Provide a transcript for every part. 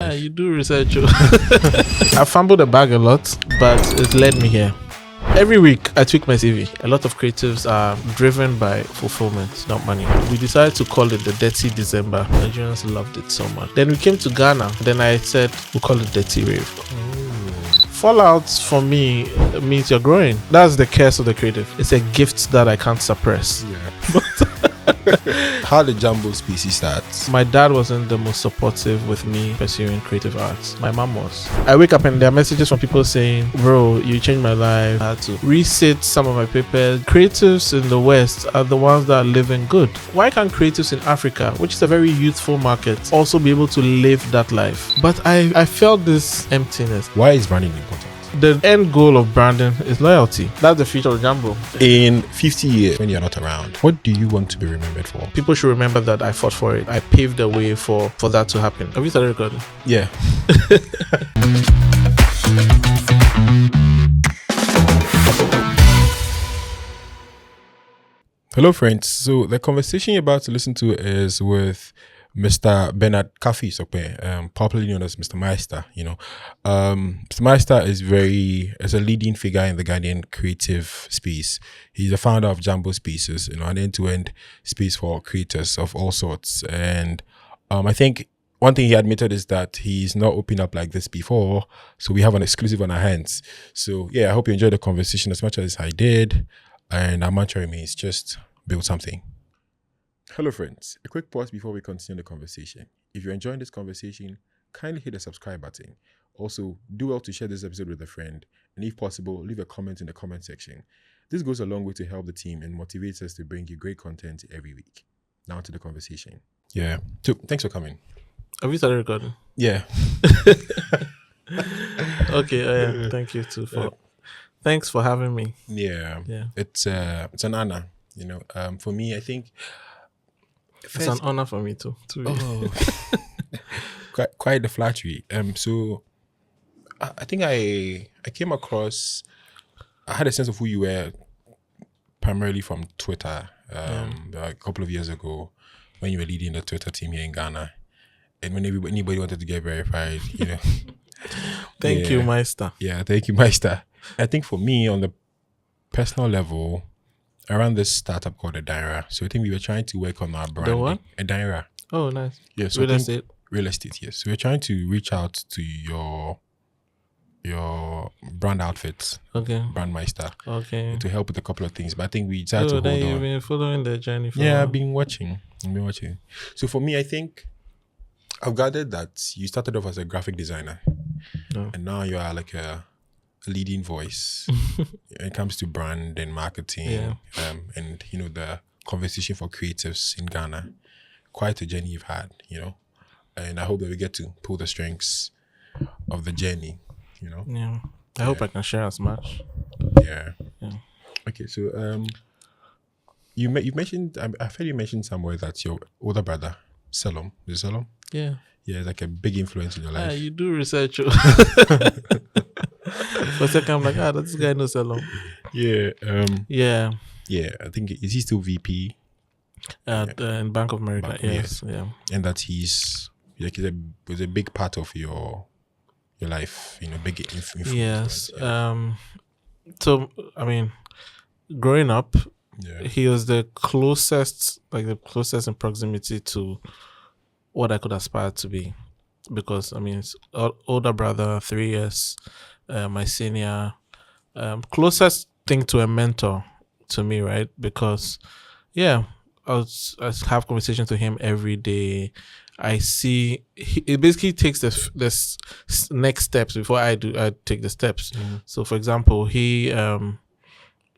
this? You do research. I fumbled the bag a lot, but it led me here. Every week, I tweak my CV. A lot of creatives are driven by fulfillment, not money. We decided to call it the Detty December. Nigerians loved it so much. Then we came to Ghana. Then I said, we'll call it Detty Rave. Fallouts for me means you're growing. That's the curse of the creative. It's a gift that I can't suppress. Yeah. How did Jumbo Species start? My dad wasn't the most supportive with me pursuing creative arts. My mom was. I wake up and there are messages from people saying, bro, you changed my life. I had to resit some of my papers. Creatives in the West are the ones that are living good. Why can't creatives in Africa, which is a very youthful market, also be able to live that life? But I felt this emptiness. Why is branding important? The end goal of branding is loyalty. That's the future of Jumbo. In 50 years, when you're not around, what do you want to be remembered for? People should remember that I fought for it. I paved the way for that to happen. Have you started recording? Yeah. Hello, friends. So the conversation you're about to listen to is with Mr. Bernard Kafui Sokpe, popularly known as Mistameister. Mistameister is a leading figure in the Ghanaian creative space. He's the founder of Jumbo Spaces, an end-to-end space for creators of all sorts. And I think one thing he admitted is that he's not opened up like this before, so we have an exclusive on our hands. So yeah, I hope you enjoyed the conversation as much as I did. And our mantra remains: just build something. Hello friends, a quick pause before we continue the conversation. If you're enjoying this conversation, kindly hit the subscribe button. Also, do well to share this episode with a friend, and if possible, leave a comment in the comment section. This goes a long way to help the team and motivates us to bring you great content every week. Now to the conversation. Yeah, so thanks for coming. Have you started recording? Yeah. Okay, thank you too thanks for having me. Yeah. It's an honor, for me. I think it's an honor for me too. Oh, quite the flattery. So I think I came across. I had a sense of who you were primarily from Twitter. A couple of years ago, when you were leading the Twitter team here in Ghana, and when anybody wanted to get verified, Thank you, Meister. Yeah, thank you, Meister. I think for me, on the personal level, around this startup called Adira. So I think we were trying to work on our brand. The what? Adira. Oh, nice. Yeah, so real estate, yes. So we're trying to reach out to your brand outfits. Okay. Brandmeister. Okay. To help with a couple of things. But I think we decided to hold on. You've been following the journey for I've been watching. So for me, I think I've gathered that you started off as a graphic designer. Oh. And now you are like a leading voice when it comes to brand and marketing, and the conversation for creatives in Ghana. Quite a journey you've had, and I hope that we get to pull the strengths of the journey, Yeah, I hope I can share as much. Yeah. Okay, so you mentioned, I've heard you mention somewhere that your older brother Salom, is it Salom? Yeah, it's like a big influence in your life. You do research. For a second, I'm like, this guy knows Salom. Yeah. I think, is he still VP? In Bank of America, yes. Yeah. And that he's was a big part of your life, big influence. Yes. So, I mean, growing up, he was the closest in proximity to what I could aspire to be. Because, I mean, it's older brother, 3 years, my senior, closest thing to a mentor to me, right? Because, I have conversations with him every day. I see it basically takes this next steps before I take the steps. So, for example, he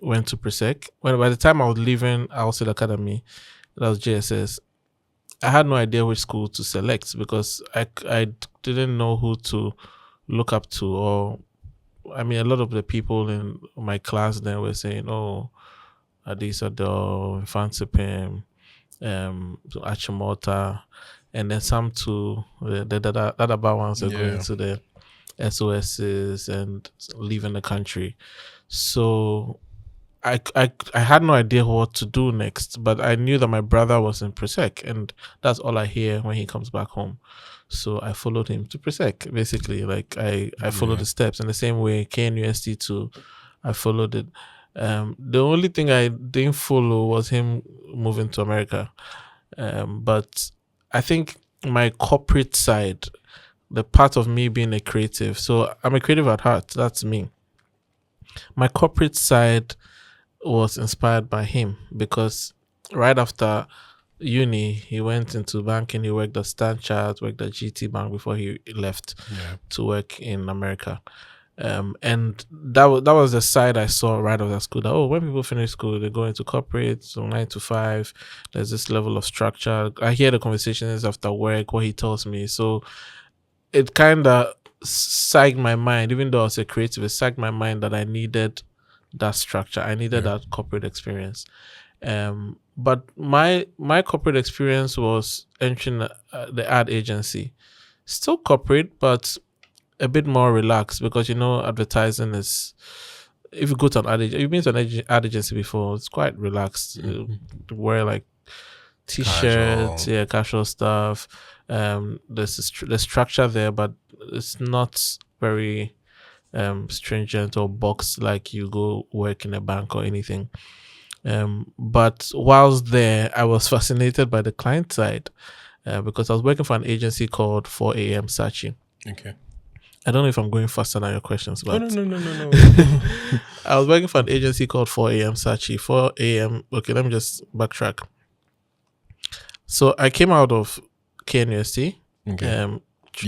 went to Presec. By the time I was leaving Alcid Academy, that was JSS, I had no idea which school to select because I didn't know who to look up to. Or, I mean, a lot of the people in my class then were saying, oh, Adisa Do, Fansipim, Achimota, and then some to the other ones are going to the SOSs and leaving the country. So I had no idea what to do next, but I knew that my brother was in Presec, and that's all I hear when he comes back home. So I followed him to Presec, basically. Like I followed the steps in the same way KNUST too. I followed it. The only thing I didn't follow was him moving to America. But I think my corporate side, the part of me being a creative. So I'm a creative at heart. That's me. My corporate side was inspired by him because right after uni, he went into banking. He worked at Stanchart, worked at GT Bank before he left to work in America. And that was the side I saw right after school. That when people finish school, they go into corporate, so 9 to 5. There's this level of structure. I hear the conversations after work, what he tells me. So it kind of psyched my mind, even though I was a creative. It psyched my mind that I needed that structure. I needed that corporate experience. But my corporate experience was entering the ad agency. Still corporate, but a bit more relaxed because advertising is. If you go to an ad agency, you've been to an ad agency before. It's quite relaxed. Wear like t-shirts, casual stuff. There's the structure there, but it's not very stringent or boxed like you go work in a bank or anything. But whilst there, I was fascinated by the client side because I was working for an agency called 4 a.m. Sachi. Okay. I don't know if I'm going faster than your questions, but no. I was working for an agency called 4 a.m. Sachi. 4 a.m. Okay, let me just backtrack. So I came out of KNUST. Okay.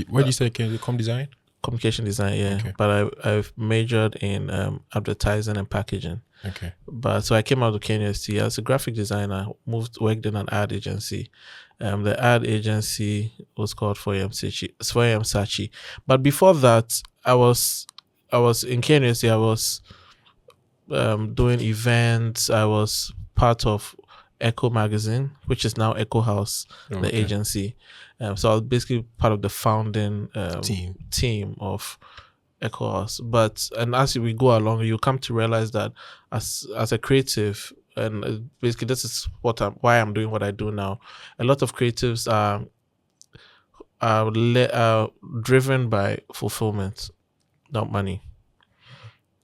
What did you say? Com design? Communication design, yeah. Okay. But I've majored in advertising and packaging. Okay. But so I came out of KNUST as a graphic designer, worked in an ad agency. The ad agency was called 4am Sachi. But before that, I was in KNUST. I was doing events. I was part of Echo Magazine, which is now Echo House, the agency. So I was basically part of the founding team of Echo House. And as we go along, you come to realize that as a creative, and basically this is why I'm doing what I do now. A lot of creatives are driven by fulfillment, not money.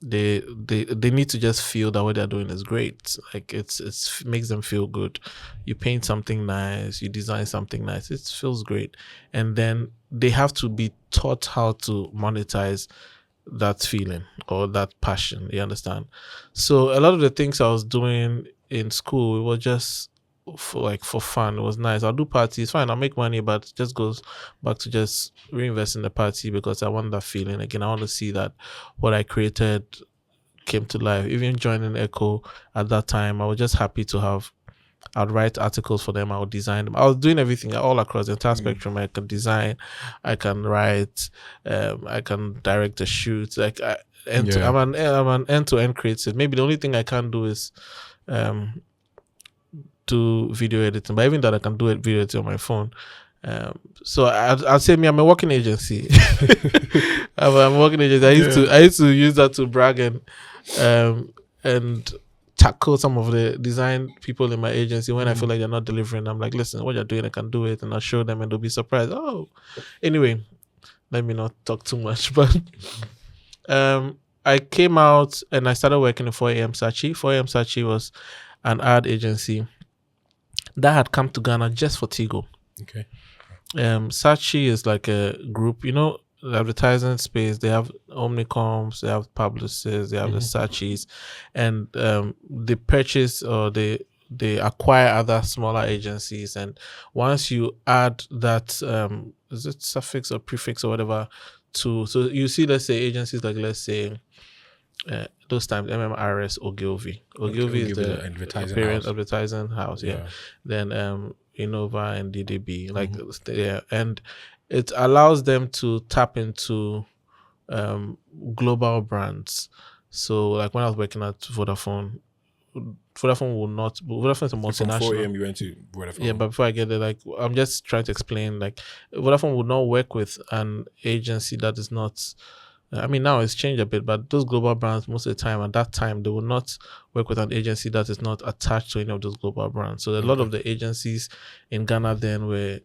They need to just feel that what they're doing is great. Like it makes them feel good. You paint something nice, you design something nice, it feels great, and then they have to be taught how to monetize that feeling or that passion. You understand? So a lot of the things I was doing in school, it was just for fun. It was nice. I'll do parties, fine, I'll make money, but it just goes back to just reinvest in the party because I want that feeling again. I want to see that what I created came to life. Even joining Echo at that time, I was just happy to have. I'd write articles for them. I would design them. I was doing everything all across the entire spectrum. I can design, I can write, I can direct the shoots. I'm an end-to-end creative. Maybe the only thing I can't do is do video editing, but even that I can do video editing on my phone. So I'd say I'm a working agency. I'm a working agency. I used to use that to brag and tackle some of the design people in my agency when I feel like they're not delivering. I'm like, listen, what you're doing, I can do it, and I'll show them, and they'll be surprised. Oh, anyway, let me not talk too much. But I came out and I started working in 4am Sachi. 4am Sachi was an ad agency that had come to Ghana just for Tigo. Okay. Sachi is like a group, the advertising space. They have Omnicoms, they have publicists, they have the Sachis, and they purchase or they acquire other smaller agencies. And once you add that, is it suffix or prefix or whatever, so you see, let's say agencies like, let's say, those times MMRS Ogilvy. Ogilvy is the advertising house. Yeah. Then Innova and DDB, and it allows them to tap into global brands. So like when I was working at Vodafone is a multinational. From 4am you went to Vodafone. Yeah, but before I get there, I'm just trying to explain, Vodafone would not work with an agency that is not I mean, now it's changed a bit, but those global brands, most of the time, at that time, they will not work with an agency that is not attached to any of those global brands. So a lot of the agencies in Ghana then were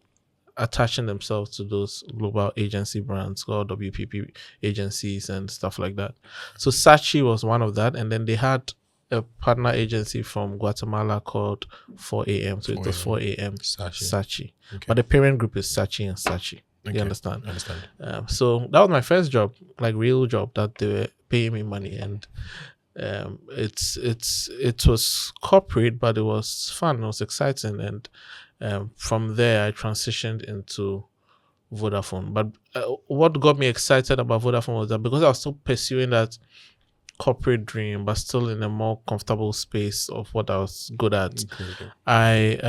attaching themselves to those global agency brands called WPP agencies and stuff like that. So Sachi was one of that. And then they had a partner agency from Guatemala called 4 a.m. So it was 4 a.m. Sachi. Okay. But the parent group is Sachi and Sachi. Okay. You understand? I understand. So that was my first job, like real job that they were paying me money, and it was corporate, but it was fun. It was exciting, and from there I transitioned into Vodafone. But what got me excited about Vodafone was that because I was still pursuing that corporate dream, but still in a more comfortable space of what I was good at. I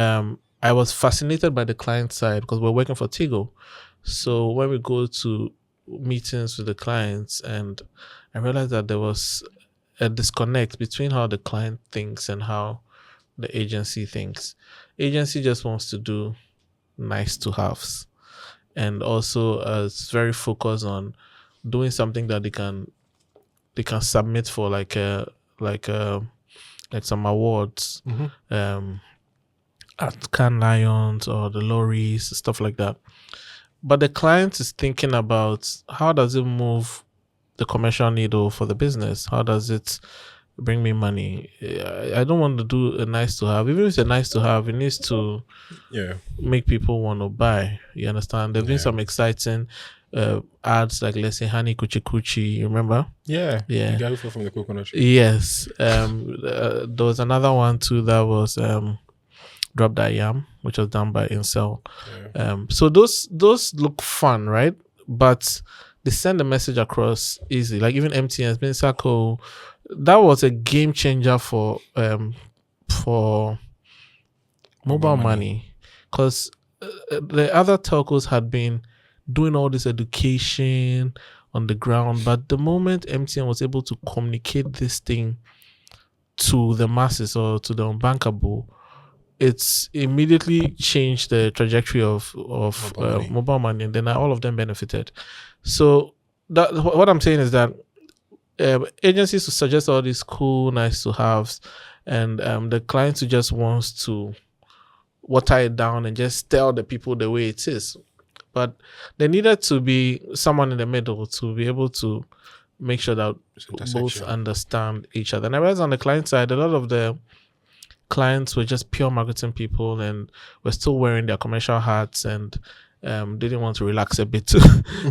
was fascinated by the client side because we're working for Tigo. So when we go to meetings with the clients, and I realized that there was a disconnect between how the client thinks and how the agency thinks. Agency just wants to do nice to haves, and also it's very focused on doing something that they can submit for like some awards, at Cannes Lions or the Lorries, stuff like that. But the client is thinking about how does it move the commercial needle for the business? How does it bring me money? I don't want to do a nice to have. Even if it's a nice to have, it needs to make people want to buy. You understand? There's been some exciting ads, like let's say Honey Kuchi Kuchi. You remember? Yeah. The guy who from the coconut tree. Yes. There was another one too that was Drop That Yam, which was done by Incel. So those look fun, right? But they send the message across easy. Like even MTN's been Sako, that was a game changer for mobile money, because the other telcos had been doing all this education on the ground, but the moment MTN was able to communicate this thing to the masses or to the unbankable, it's immediately changed the trajectory of mobile money, and then all of them benefited. So that what I'm saying is that agencies will suggest all these cool, nice to haves, and the client who just wants to water it down and just tell the people the way it is. But there needed to be someone in the middle to be able to make sure that both understand each other. And I realized on the client side, a lot of the clients were just pure marketing people and were still wearing their commercial hats and didn't want to relax a bit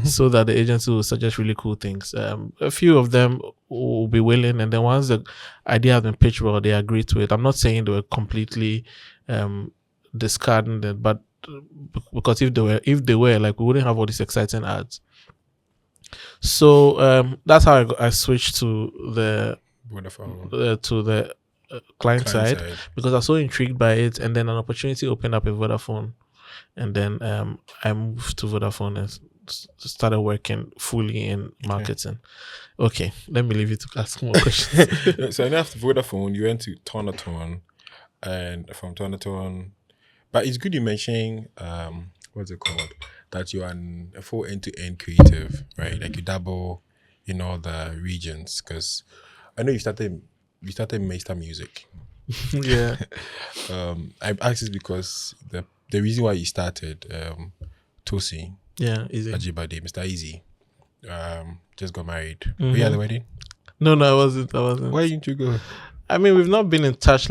so that the agency will suggest really cool things. A few of them will be willing, and then once the idea has been pitched well, they agree to it. I'm not saying they were completely discarding it, but because if they were like, we wouldn't have all these exciting ads. So that's how I switched to the client side, because I was so intrigued by it, and then an opportunity opened up in Vodafone, and then I moved to Vodafone and started working fully in marketing. Okay, let me leave you to ask more questions. So after Vodafone, you went to Tonatone, and from Tonatone, but it's good you mentioning what's it called, that you're a full end-to-end creative, right? Like you dabble in all the regions, because I know you started Meister Music. Yeah. I asked this because the reason why you started Tosi, Easy Ajibade, Mr. Easy, just got married. Were you at the wedding? No, I wasn't. Why didn't you go? I mean, we've not been in touch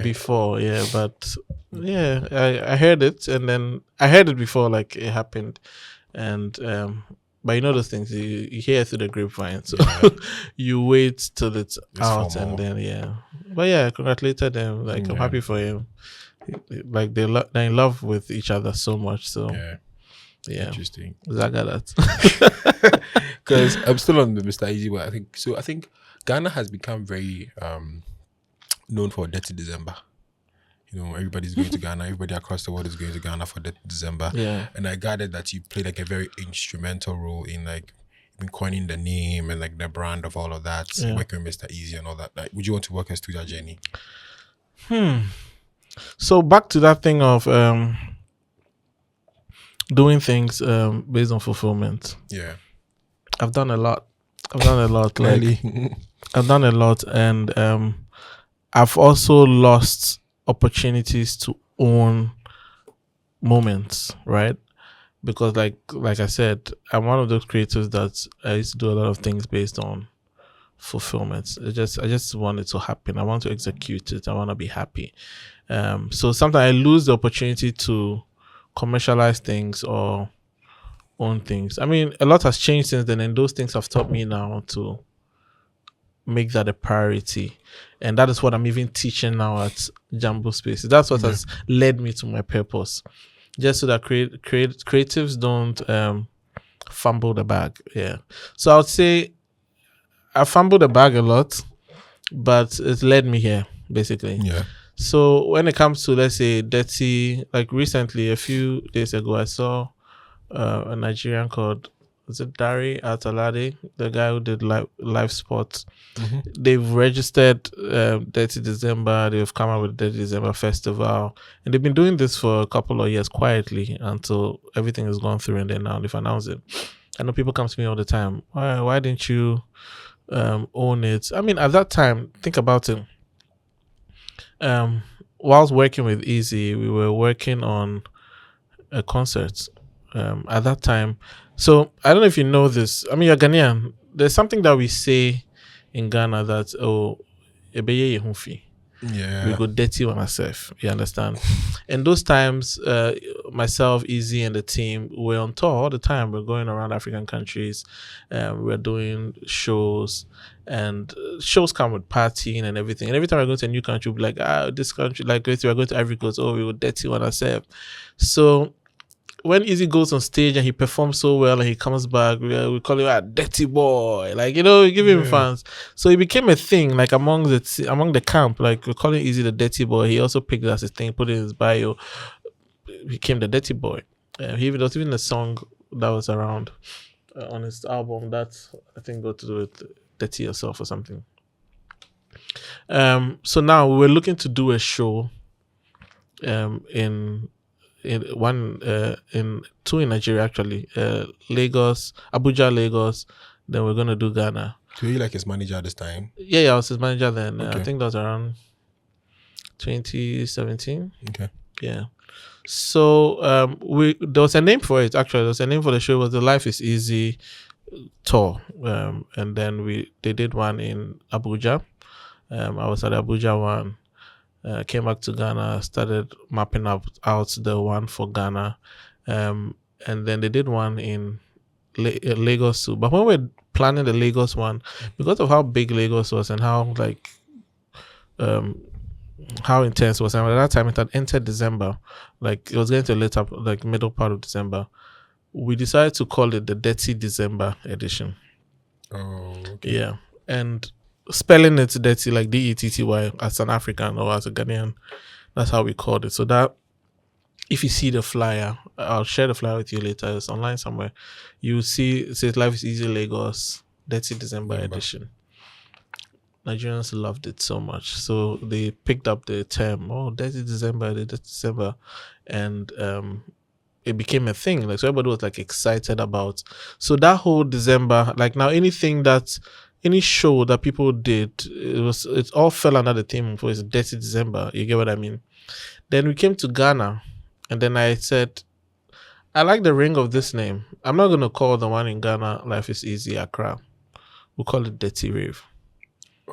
before, but I heard it, and then I heard it before, like it happened, and but you know those things you hear through the grapevine, so you wait till it's out, formal. And then but I congratulated them. Like I'm happy for him. Like they're in love with each other so much. So interesting. Zaga that. Because I'm still on the Mr. Easy, but I think Ghana has become very known for Detty December. You know, everybody's going to Ghana. Everybody across the world is going to Ghana for Detty December. Yeah. And I gathered that you played like a very instrumental role in like coining the name and like the brand of all of that. Working with Mr. Easy and all that. Like, would you want to walk us through that journey? So back to that thing of doing things based on fulfillment. Yeah. I've done a lot. I've done a lot. Like Really? I've done a lot, and I've also lost opportunities to own moments, right? Because like I said, I'm one of those creators that I used to do a lot of things based on fulfillment. I just want it to happen. I want to execute it. I want to be happy. So sometimes I lose the opportunity to commercialize things or own things. I mean, a lot has changed since then, and those things have taught me now to make that a priority. And that is what I'm even teaching now at Jumbo Spaces. That's what has led me to my purpose. Just so that creatives don't fumble the bag. Yeah. So I would say I fumbled the bag a lot, but it led me here, basically. Yeah. So when it comes to, let's say, Detty, like recently, a few days ago, I saw a Nigerian called, was it Dari Atalade, the guy who did live sports. They've registered Detty December. They've come out with Detty December Festival, and they've been doing this for a couple of years quietly until everything has gone through, and then now they've announced it. I know people come to me all the time. Why didn't you own it? I mean, at that time, think about it. Whilst working with Easy, we were working on a concert at that time. So I don't know if you know this. I mean, you're Ghanaian. There's something that we say in Ghana that, ebeye yehufi. Yeah. We go dirty on ourselves. You understand? And those times, myself, Easy, and the team were on tour all the time. We're going around African countries. We're doing shows, and shows come with partying and everything. And every time I go to a new country, we'll be like, this country, like we're going to Ivory Coast. We go dirty on ourselves. So when Easy goes on stage and he performs so well and he comes back, we call him a dirty boy. Like, we give him fans. So it became a thing, like among the camp. Like, we're calling Easy the dirty boy. He also picked it as his thing, put it in his bio, became the dirty boy. There was even a song that was around on his album that I think got to do with Dirty Yourself or something. So now we're looking to do a show in two in Nigeria, actually, Lagos, Abuja, Lagos. Then we're gonna do Ghana. So you like his manager this time? Yeah, I was his manager then. Okay. I think that was around 2017. Okay. Yeah. So there was a name for it. Actually, there was a name for the show. It was the Life is Easy tour. And then they did one in Abuja. I was at Abuja one. Came back to Ghana, started mapping out the one for Ghana, and then they did one in Lagos too. But when we were planning the Lagos one, because of how big Lagos was and how how intense it was, and at that time it had entered December, like it was getting to later, like middle part of December, we decided to call it the Detty December edition. Oh, okay. Yeah, and spelling it Detty, like Detty, as an African or as a Ghanaian, that's how we called it. So that if you see the flyer, I'll share the flyer with you later. It's online somewhere. You see it says Life is Easy Lagos, Detty December edition. Nigerians loved it so much, so they picked up the term, Detty December, and it became a thing. Like, so everybody was like excited about. So that whole December, like now any show that people did, it all fell under the theme for it's Detty December. You get what I mean? Then we came to Ghana, and then I said, I like the ring of this name. I'm not gonna call the one in Ghana Life is Easy Accra. We'll call it Detty Rave.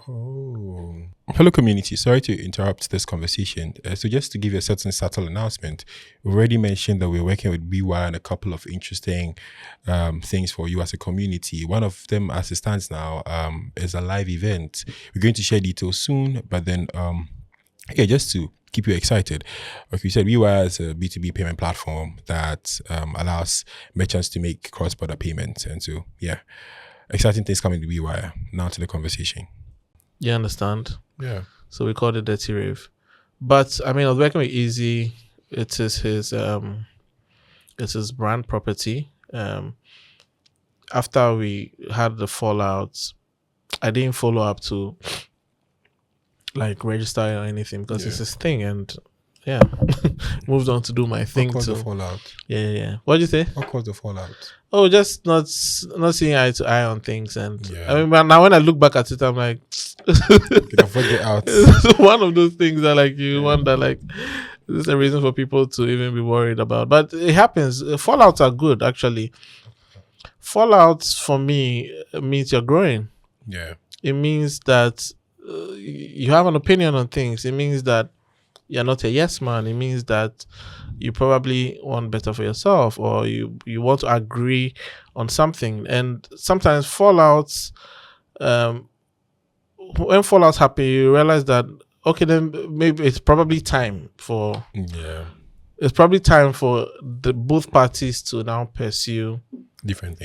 Oh. Hello, community. Sorry to interrupt this conversation. So just to give you a certain subtle announcement, we already mentioned that we're working with WeWire and a couple of interesting things for you as a community. One of them, as it stands now, is a live event. We're going to share details soon, but then, just to keep you excited. Like we said, WeWire is a B2B payment platform that allows merchants to make cross-border payments. And so, exciting things coming to WeWire. Now to the conversation. You understand? Yeah. So we called it Detty Rave. But I mean, I was working with Easy. It is his brand property. After we had the fallout, I didn't follow up to like register or anything because it's his thing, and yeah, moved on to do my thing. What caused the So fallout? yeah. What did you say? What caused the fallout? Oh, just not seeing eye to eye on things. And Yeah. I mean, but now when I look back at it, I'm like, Get it out. it's one of those things that like you wonder like, this is a reason for people to even be worried about. But it happens. Fallouts are good actually. Fallouts for me means you're growing. Yeah. It means that you have an opinion on things. It means that you're not a yes man. It means that you probably want better for yourself, or you want to agree on something. And sometimes fallouts, when fallouts happen, you realize that okay, then maybe it's probably time for it's probably time for the both parties to now pursue different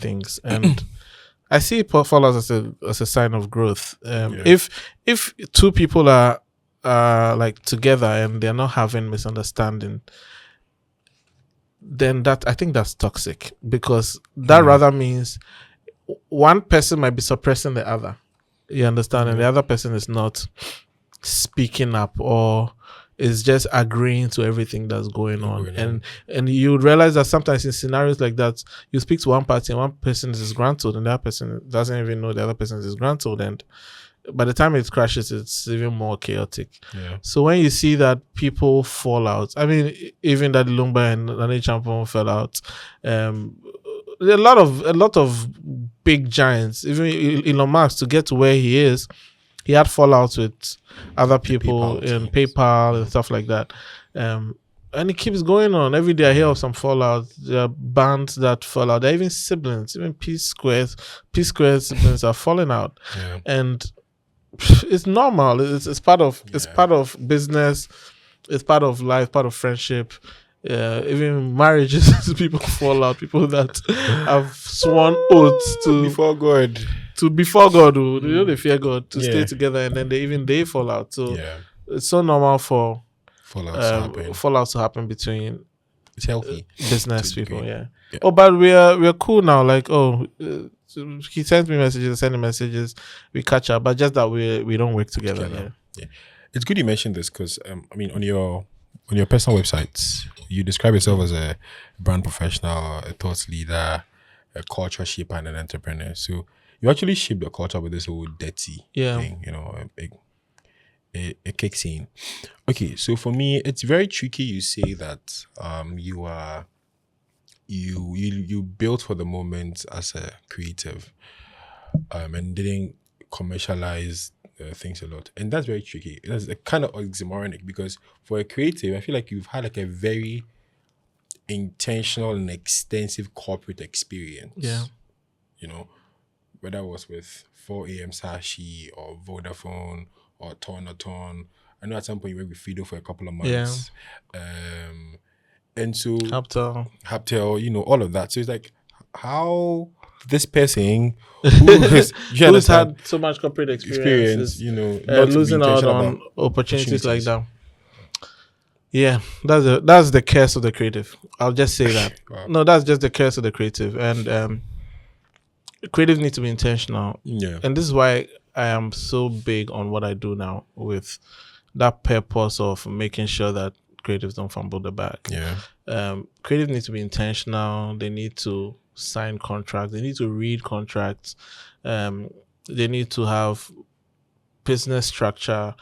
things. And I see fallouts as a sign of growth. If two people are like together and they're not having misunderstanding, then I think that's toxic, because that rather means one person might be suppressing the other. You understand? And the other person is not speaking up, or is just agreeing to everything that's going on. And you would realize that sometimes in scenarios like that, you speak to one party and one person is disgruntled and the other person doesn't even know the other person is disgruntled, and by the time it crashes, it's even more chaotic. So when you see that people fall out, I mean, even that Lumba and Nane Champon fell out, a lot of big giants, even Elon Musk, to get to where he is, he had fallouts with other people in PayPal and stuff like that. And it keeps going on. Every day I hear of some fallout. There are bands that fall out. There are even siblings, even P Square siblings are falling out. And it's normal. It's part of business. It's part of life, part of friendship. Even marriages, people fall out. People that have sworn oaths to before God, they fear God, to stay together, and then they fall out. So it's so normal for fallouts to happen between it's healthy business people. Oh, but we're cool now. Like, he sends me messages, sending messages, we catch up, but just that we don't work together. It's good you mentioned this, because I mean, on your personal websites, you describe yourself as a brand professional, a thought leader, a culture shaper, and an entrepreneur. So you actually shape the culture with this whole Detty thing, a cake scene. Okay, so for me, it's very tricky. You say that you built for the moment as a creative, and didn't commercialize things a lot, and that's very tricky. That's a kind of oxymoronic, because for a creative, I feel like you've had like a very intentional and extensive corporate experience. Whether it was with 4 a.m. Sashi or Vodafone or Ton. I know at some point you worked with Fido for a couple of months. And so Haptel, all of that. So it's like, how this person who's had so much corporate experience, not losing out on opportunities like that. Yeah, that's the curse of the creative. I'll just say that. Wow. No, that's just the curse of the creative, and creative need to be intentional. And this is why I am so big on what I do now, with that purpose of making sure that creatives don't fumble the bag. Creative needs to be intentional. They need to sign contracts. They need to read contracts. They need to have business structure.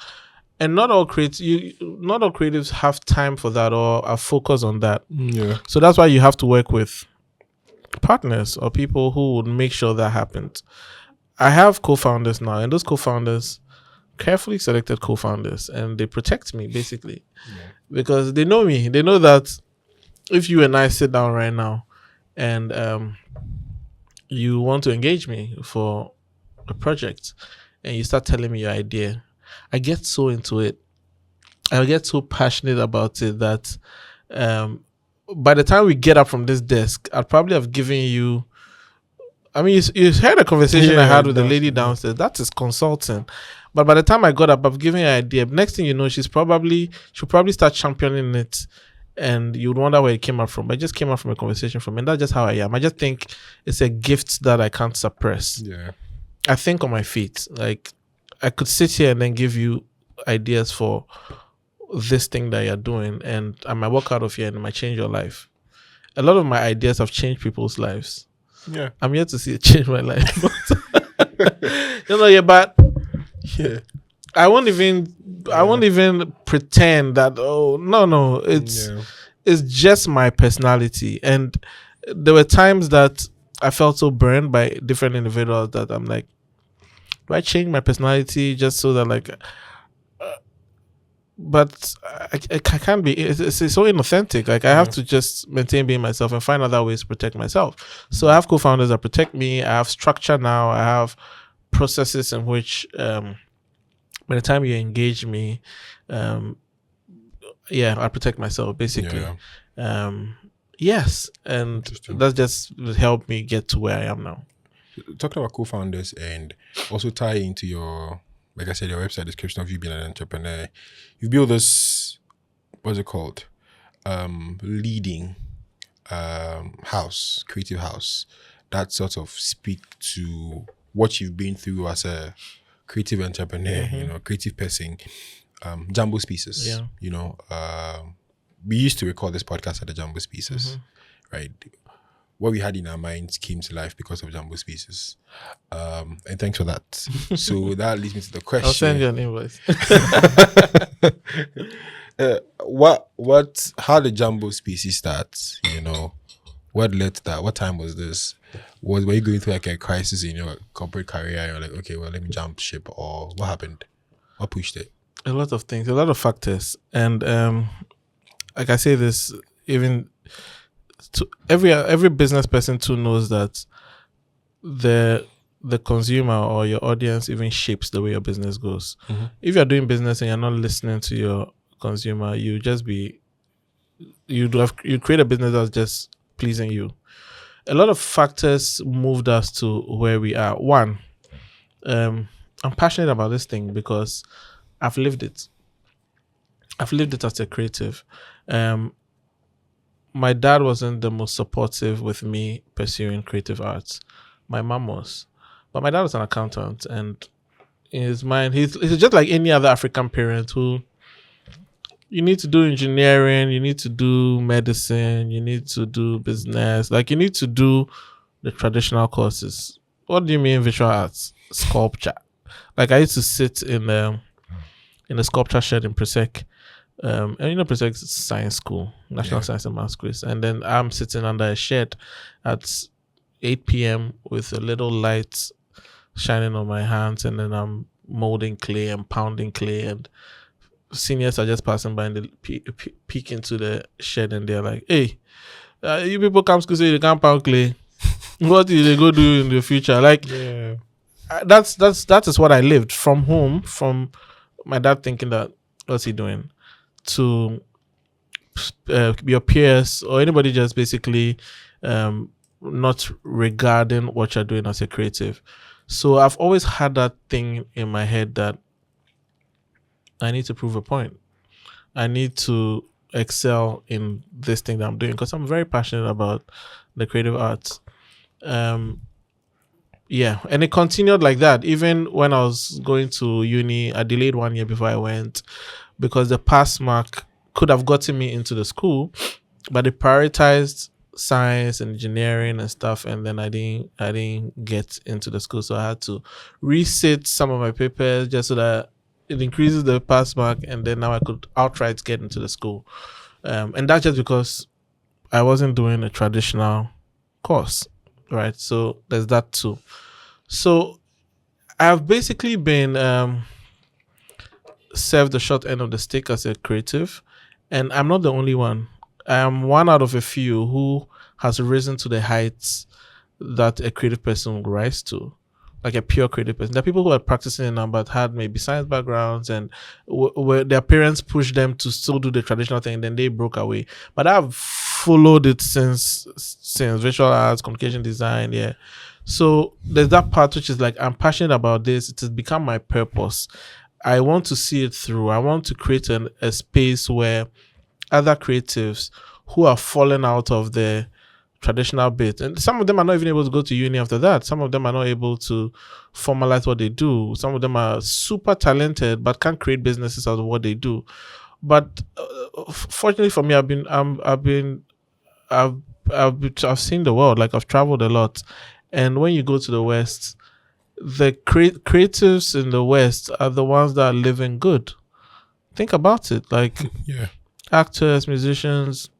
And not all creatives have time for that or are focused on that. So that's why you have to work with partners or people who would make sure that happens. I have co-founders now, and those co-founders, carefully selected co-founders, and they protect me basically, because they know me. They know that if you and I sit down right now and you want to engage me for a project and you start telling me your idea, I get so into it. I get so passionate about it that by the time we get up from this desk, I'd probably have given you, I mean, you heard a conversation I had with the lady downstairs. That is consulting. But by the time I got up, I've given her an idea. Next thing you know, she'll probably start championing it, and you'd wonder where it came up from. But it just came up from a conversation from me, and that's just how I am. I just think it's a gift that I can't suppress. I think on my feet. Like, I could sit here and then give you ideas for this thing that you're doing, and I might walk out of here and it might change your life. A lot of my ideas have changed people's lives. Yeah. I'm yet to see it change my life. But Yeah. I won't even pretend that, no, it's just my personality. And there were times that I felt so burned by different individuals that I'm like, do I change my personality just so that like, but I can't be, it's so inauthentic. Like I have to just maintain being myself and find other ways to protect myself. So I have co-founders that protect me. I have structure now. I have processes in which, by the time you engage me, I protect myself basically. Yes, and that just helped me get to where I am now. Talking about co-founders and also tie into your, like I said, your website description of you being an entrepreneur, you build this, what's it called? Leading house, creative house, that sort of speak to what you've been through as a creative entrepreneur, creative person. Jumbo Species, we used to record this podcast at the Jumbo Species, right? What we had in our minds came to life because of Jumbo Species. And thanks for that. So that leads me to the question. I'll send you an invoice. How did Jumbo Species start? What led to that? What time was this? Were you going through like a crisis in your corporate career? You're like, okay, well, let me jump ship, or what happened? What pushed it? A lot of things, a lot of factors. And like I say this, even to every business person too knows that the consumer or your audience even shapes the way your business goes. If you're doing business and you're not listening to your consumer, you create a business that's just pleasing you. A lot of factors moved us to where we are. One, I'm passionate about this thing because I've lived it. I've lived it as a creative. My dad wasn't the most supportive with me pursuing creative arts. My mom was. But my dad was an accountant, and in his mind, he's just like any other African parent who, you need to do engineering, you need to do medicine, you need to do business. Like, you need to do the traditional courses. What do you mean visual arts? Sculpture. Like, I used to sit in the sculpture shed in Presec. And Presec is science school, National Science and Maths quiz. And then I'm sitting under a shed at 8 p.m. with a little light shining on my hands, and then I'm molding clay and pounding clay, and seniors are just passing by and they peek into the shed and they're like, hey, you people come to say you can't pound clay. What do they go do in the future? Like, that is what I lived from home, from my dad thinking that, what's he doing? To your peers or anybody just basically not regarding what you're doing as a creative. So I've always had that thing in my head that I need to prove a point. I need to excel in this thing that I'm doing because I'm very passionate about the creative arts. And it continued like that. Even when I was going to uni, I delayed 1 year before I went because the pass mark could have gotten me into the school, but they prioritized science and engineering and stuff, and then I didn't get into the school, so I had to resit some of my papers just so that it increases the pass mark, and then now I could outright get into the school. And that's just because I wasn't doing a traditional course, right? So there's that too. So I've basically been served the short end of the stick as a creative, and I'm not the only one. I am one out of a few who has risen to the heights that a creative person will rise to, like a pure creative person. There are people who are practicing it now but had maybe science backgrounds, and where their parents pushed them to still do the traditional thing, and then they broke away. But I've followed it since visual arts, communication design, So there's that part which is like, I'm passionate about this. It has become my purpose. I want to see it through. I want to create a space where other creatives who are falling out of the traditional bit, and some of them are not even able to go to uni after that. Some of them are not able to formalize what they do. Some of them are super talented but can't create businesses out of what they do. But fortunately for me, I've seen the world. Like I've traveled a lot, and when you go to the West, the creatives in the West are the ones that are living good. Think about it, like actors, musicians,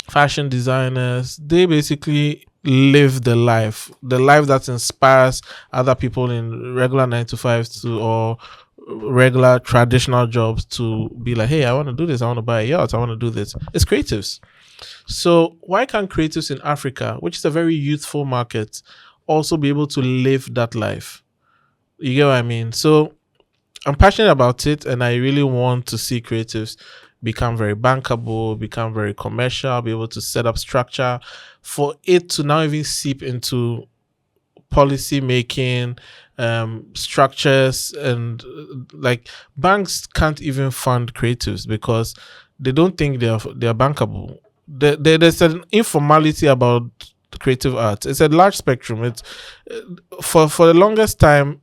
fashion designers. They basically live the life that inspires other people in regular 9 to 5 or regular traditional jobs to be like, hey, I want to do this. I want to buy a yacht. I want to do this. It's creatives. So why can't creatives in Africa, which is a very youthful market, also be able to live that life? You get what I mean? So I'm passionate about it, and I really want to see creatives become very bankable, become very commercial, be able to set up structure for it to now even seep into policy making, structures, and like banks can't even fund creatives because they don't think they're bankable. There's an informality about creative arts. It's a large spectrum. It's for the longest time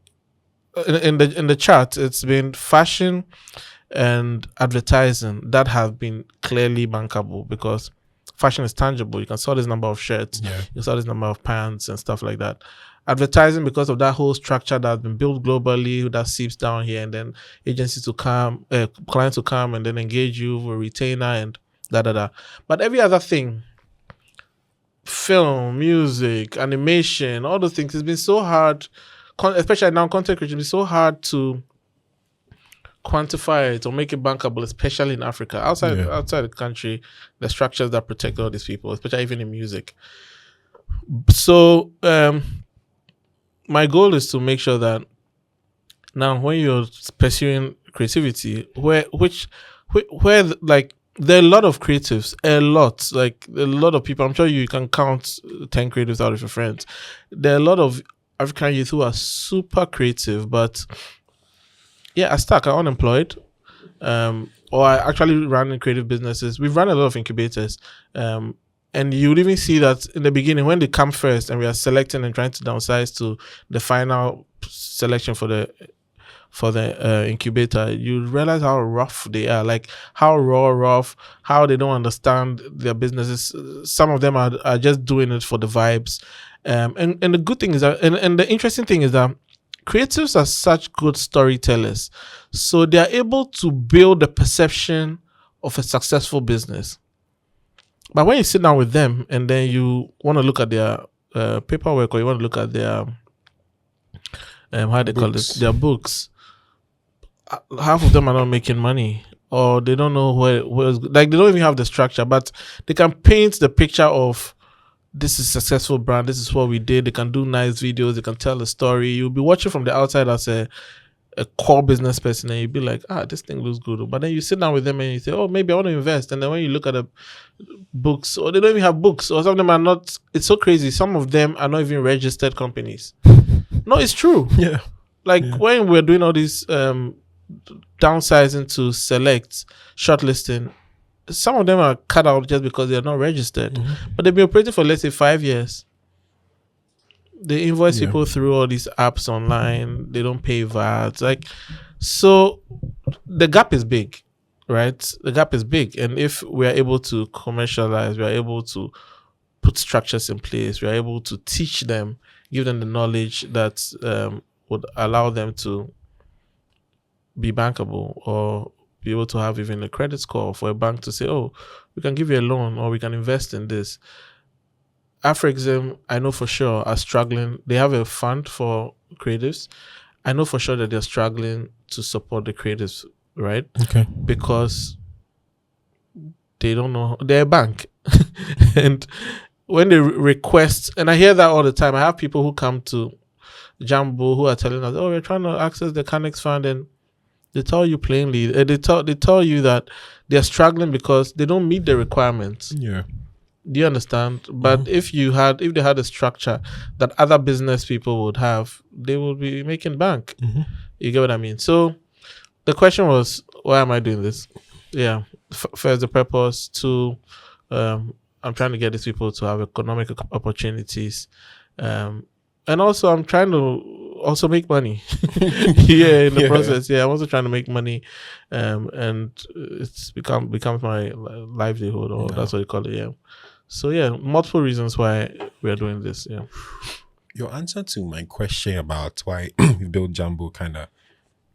in the chart, it's been fashion and advertising that have been clearly bankable because fashion is tangible. You can sell this number of shirts, you can sell this number of pants and stuff like that. Advertising, because of that whole structure that has been built globally, that seeps down here, and then agencies to come, clients to come and then engage you with a retainer and da. But every other thing, film, music, animation, all those things, it's been so hard, especially now content creation, it's so hard to quantify it or make it bankable, especially in Africa. Outside the country, the structures that protect all these people, especially even in music. So my goal is to make sure that now when you're pursuing creativity, where like there are a lot of creatives, a lot of people. I'm sure you can count 10 creatives out of your friends. There are a lot of African youth who are super creative, but are stuck, are unemployed, or are actually running creative businesses. We've run a lot of incubators, and you would even see that in the beginning when they come first and we are selecting and trying to downsize to the final selection for the incubator, you realize how rough they are, like how rough, how they don't understand their businesses. Some of them are just doing it for the vibes, and the good thing is that, and the interesting thing is that creatives are such good storytellers, so they are able to build the perception of a successful business. But when you sit down with them and then you want to look at their paperwork, or you want to look at their how they call it, their books, half of them are not making money, or they don't know where like they don't even have the structure, but they can paint the picture of this is a successful brand, this is what we did. They can do nice videos, they can tell a story. You'll be watching from the outside as a core business person, and you'll be like, this thing looks good. But then you sit down with them and you say, oh, maybe I want to invest. And then when you look at the books, or they don't even have books, or some of them are not, it's so crazy, some of them are not even registered companies. No, it's true. When we're doing all these downsizing to select shortlisting, some of them are cut out just because they're not registered. But they've been operating for, let's say, 5 years. They invoice people through all these apps online. They don't pay VAT. So the gap is big, right? The gap is big. And if we are able to commercialize, we are able to put structures in place, we are able to teach them, give them the knowledge that would allow them to be bankable, or be able to have even a credit score for a bank to say, oh, we can give you a loan, or we can invest in this. Afrixim, I know for sure, are struggling. They have a fund for creatives. I know for sure that they're struggling to support the creatives, right? Okay. Because they don't know. They're a bank. And when they request, and I hear that all the time, I have people who come to Jambo who are telling us, oh, we're trying to access the Canex fund, and they tell you plainly, they tell you that they're struggling because they don't meet the requirements. Yeah. Do you understand? But if they had a structure that other business people would have, they would be making bank. You get what I mean? So the question was, why am I doing this? Yeah. First, the purpose. Two, I'm trying to get these people to have economic opportunities. And also I'm trying to also make money. Yeah, in the process. Yeah, I'm also trying to make money, and it's becomes my livelihood, or that's what you call it. Yeah. So yeah, multiple reasons why we are doing this. Yeah. Your answer to my question about why we built Jumbo kind of,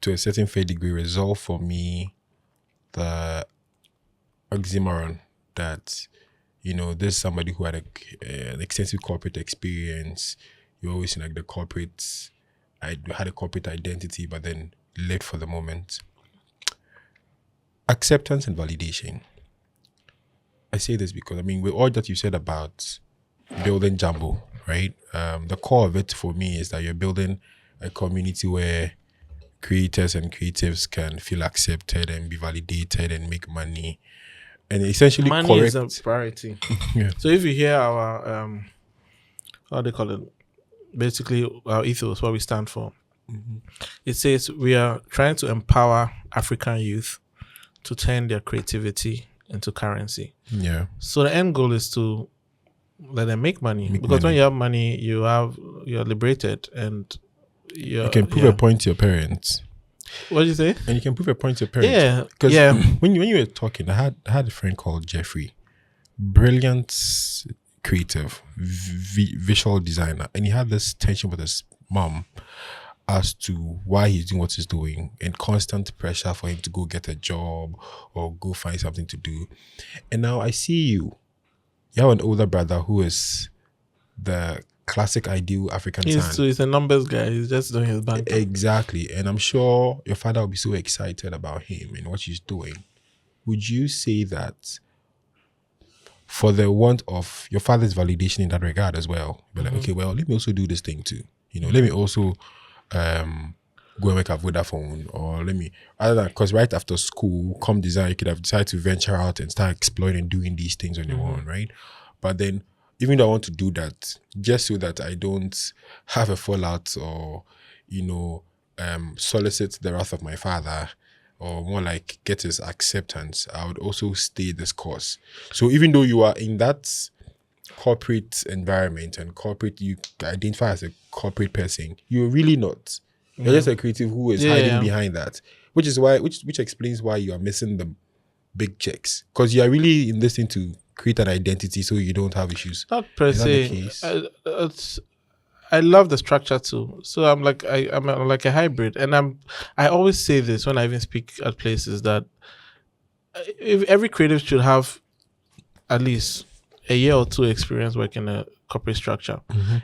to a certain fair degree, resolved for me the oxymoron that, there's somebody who had an extensive corporate experience. You're always in like the corporate, I had a corporate identity, but then lived for the moment. Acceptance and validation. I say this because, with all that you said about building Jumbo, right? The core of it for me is that you're building a community where creators and creatives can feel accepted and be validated and make money. And essentially money is a priority. Yeah. So if you hear our how they call it, basically our ethos, what we stand for, it says we are trying to empower African youth to turn their creativity into currency. Yeah. So the end goal is to let them make money, because when you have money, you're liberated, and you can prove a point to your parents. What did you say? And you can prove a point to your parents. Yeah. Because when you were talking, I had a friend called Jeffrey, brilliant, creative, visual designer, and he had this tension with his mom as to why he's doing what he's doing, and constant pressure for him to go get a job or go find something to do. And now I see you have an older brother who is the classic ideal African son. He's a numbers guy. He's just doing his bank. Exactly. And I'm sure your father will be so excited about him and what he's doing. Would you say that for the want of your father's validation in that regard as well, but like, okay, well, let me also do this thing too. Let me also go and work at Vodafone, or let me, other than, because right after school, come design, you could have decided to venture out and start exploring and doing these things on your own, right? But then, even though I want to do that, just so that I don't have a fallout or, solicit the wrath of my father, or more like get his acceptance, I would also stay this course. So even though you are in that corporate environment and corporate, you identify as a corporate person, you're really not. You're just a creative who is hiding behind that, which is why, which explains why you are missing the big checks, because you are really in this thing to create an identity so you don't have issues. Not per se. I love the structure too. So I'm like a hybrid, and I always say this when I even speak at places, that if every creative should have at least a year or two experience working in a corporate structure.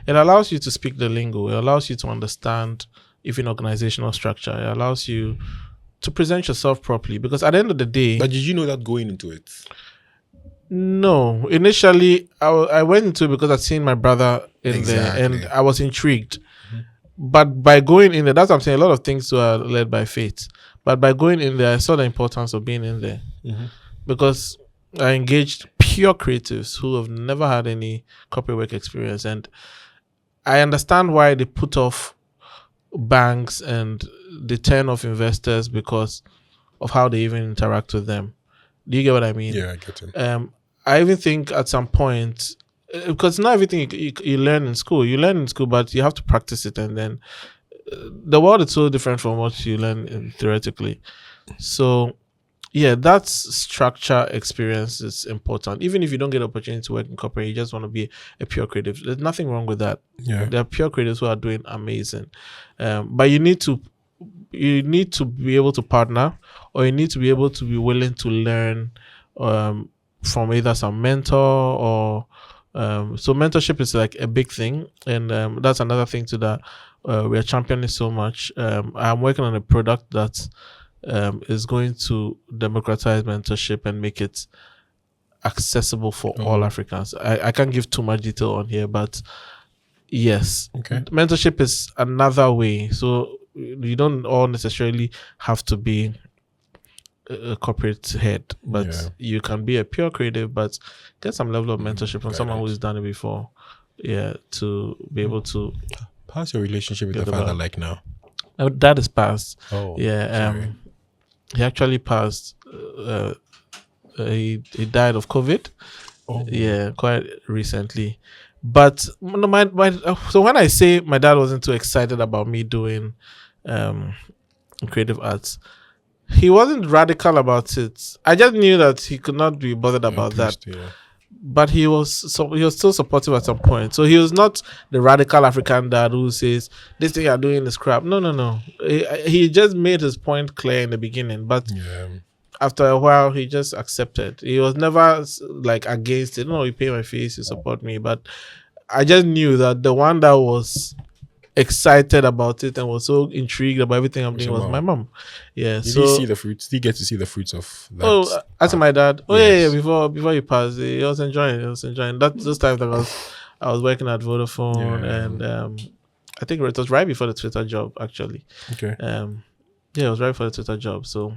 It allows you to speak the lingo. It allows you to understand even organizational structure. It allows you to present yourself properly, because at the end of the day. But did you know that going into it? No, initially I went into it because I'd seen my brother in there, and I was intrigued. But by going in there, that's what I'm saying, a lot of things are led by fate. But by going in there, I saw the importance of being in there, because I engaged pure creatives who have never had any corporate work experience, and I understand why they put off banks and they turn off investors because of how they even interact with them. Do you get what I mean? Yeah, I get it. I even think at some point, because not everything you learn in school, but you have to practice it, and then the world is so different from what you learn theoretically. So yeah, that's structure experience is important. Even if you don't get the opportunity to work in corporate, you just want to be a pure creative. There's nothing wrong with that. Yeah, there are pure creatives who are doing amazing, but you need to be able to partner, or you need to be able to be willing to learn from either some mentor or so mentorship is like a big thing, and that's another thing to that we are championing so much. I'm working on a product that is going to democratize mentorship and make it accessible for all Africans. I can't give too much detail on here, but yes, mentorship is another way. So you don't all necessarily have to be a corporate head, but you can be a pure creative, but get some level of mentorship from someone who's done it before. Yeah, to be able to. How's your relationship with your father like now? That is past. Oh, yeah. He actually passed. He died of COVID. Oh. Yeah, quite recently. But so when I say my dad wasn't too excited about me doing, so when I say my dad wasn't too excited about me doing creative arts, he wasn't radical about it. I just knew that he could not be bothered about that. Yeah. But he was still supportive at some point. So he was not the radical African dad who says this thing you're doing is crap. No. He just made his point clear in the beginning, but after a while he just accepted. He was never like against it. No, you pay my fees, you support me. But I just knew that the one that was excited about it and was so intrigued about everything I'm doing was my mom. Yeah. Did he see the fruits? Did he get to see the fruits of that? Oh, asking my dad. Oh yes. Yeah. Before you passed, he was enjoying. That those times that I was working at Vodafone, and I think it was right before the Twitter job actually. Okay. Yeah, it was right before the Twitter job. So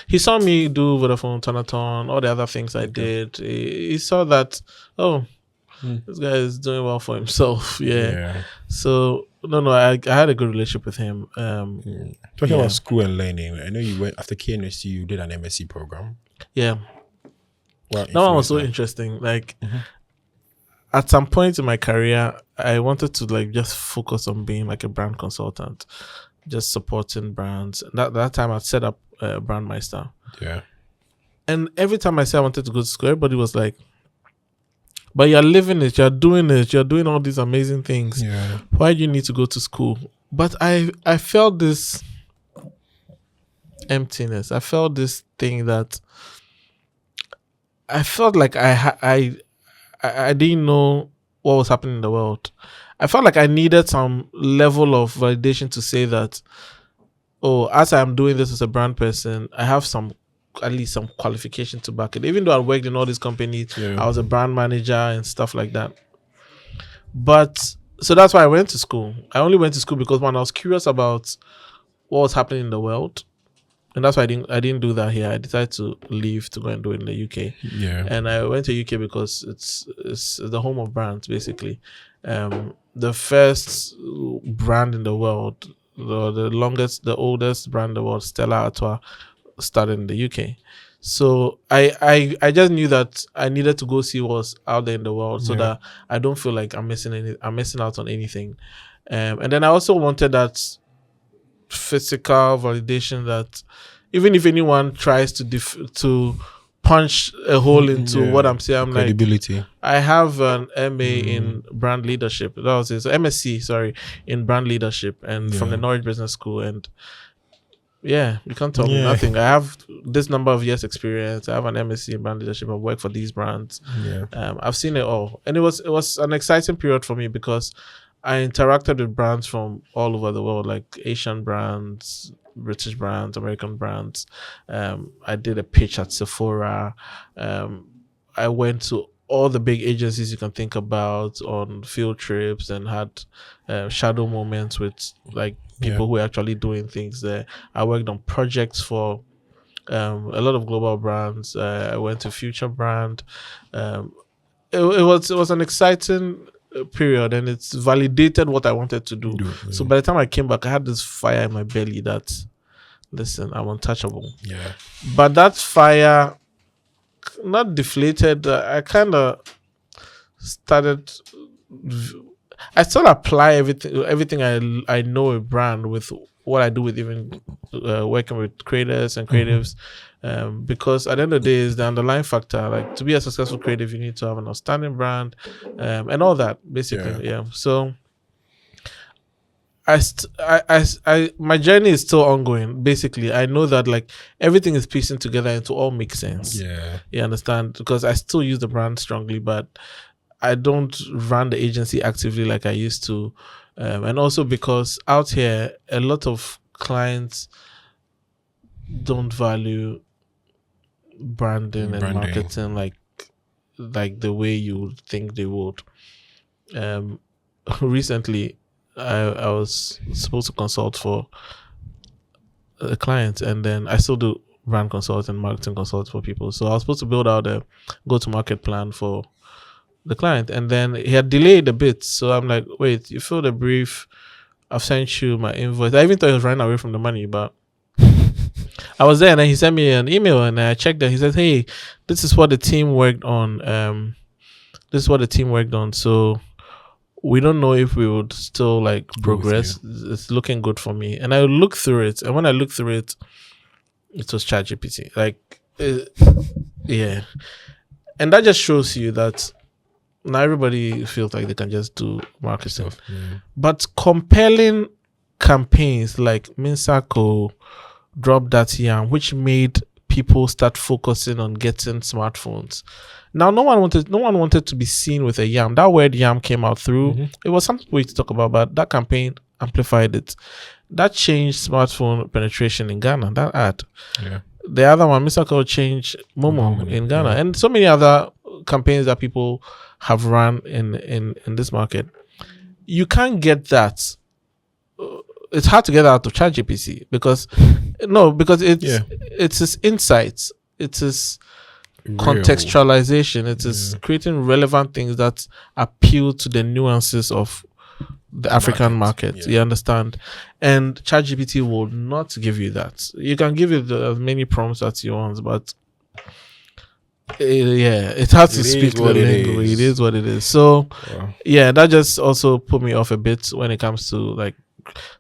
he saw me do Vodafone, Tonaton, all the other things I did. He saw that. Oh. This guy is doing well for himself. Yeah. So I had a good relationship with him. Talking about school and learning, I know you went after KNSU, you did an MSc program. Yeah. That one was so interesting. Like at some point in my career, I wanted to like just focus on being like a brand consultant, just supporting brands. That time I'd set up Brandmeister. Yeah. And every time I said I wanted to go to school, everybody was like, but you're living it, you're doing all these amazing things. Yeah. Why do you need to go to school? But I felt this emptiness. I felt this thing that I felt like I didn't know what was happening in the world. I felt like I needed some level of validation to say that, as I'm doing this as a brand person, I have at least some qualification to back it. Even though I worked in all these companies, I was a brand manager and stuff like that. But so that's why I went to school. I only went to school because I was curious about what was happening in the world, and that's why I didn't do that here. I decided to leave to go and do it in the UK. Yeah, and I went to UK because it's the home of brands, basically. The first brand in the world, the oldest brand in the world, Stella Artois, started in the UK. So I just knew that I needed to go see what was out there in the world so that I don't feel like I'm missing out on anything. And then I also wanted that physical validation that even if anyone tries to punch a hole into what I'm saying, I'm credibility. Like, I have an MA in brand leadership. That was it. So MSc, in brand leadership, and from the Norwich Business School. And you can't tell me nothing. I have this number of years experience. I have an MSc in brand leadership. I've worked for these brands. I've seen it all, and it was an exciting period for me because I interacted with brands from all over the world, like Asian brands, British brands, American brands. I did a pitch at Sephora. I went to all the big agencies you can think about on field trips and had shadow moments with like people who are actually doing things there. I worked on projects for a lot of global brands. I went to Future Brand. It was an exciting period, and it's validated what I wanted to do. So by the time I came back, I had this fire in my belly that, listen, I'm untouchable. But that fire not deflated. I kind of started. I still apply everything I know a brand with what I do with even working with creators and creatives, because at the end of the day, is the underlying factor. Like, to be a successful creative, you need to have an outstanding brand, and all that basically. So my journey is still ongoing. Basically, I know that like everything is piecing together and to all make sense. You understand? Because I still use the brand strongly, but I don't run the agency actively like I used to. And also because out here, a lot of clients don't value branding and marketing like the way you would think they would. Recently, I was supposed to consult for a client, and then I still do brand consult and marketing consult for people. So I was supposed to build out a go-to-market plan for the client, and then he had delayed a bit. So I'm like, wait, you filled the brief, I've sent you my invoice. I even thought he was running away from the money, but I was there, and then he sent me an email, and I checked that. He said, hey, this is what the team worked on. this is what the team worked on. So we don't know if we would still like progress. It's looking good for me. And I look through it. And when I look through it, it was ChatGPT. Like, yeah. And that just shows you that not everybody feels like they can just do marketing. But compelling campaigns like Minsako, Drop That Yam, which made people start focusing on getting smartphones. Now, no one wanted to be seen with a yam. That word yam came out through. It was something we to talk about, but that campaign amplified it. That changed smartphone penetration in Ghana. That ad. Yeah. The other one, Misako, changed Momo in Ghana, and so many other campaigns that people have run in this market. You can't get that. It's hard to get out of ChatGPT because it's his insights, it's his contextualization, it is creating relevant things that appeal to the nuances of the African market. You understand? And ChatGPT will not give you that. You can give it as many prompts as you want, but it has to speak the language. It is what it is. So that just also put me off a bit when it comes to like.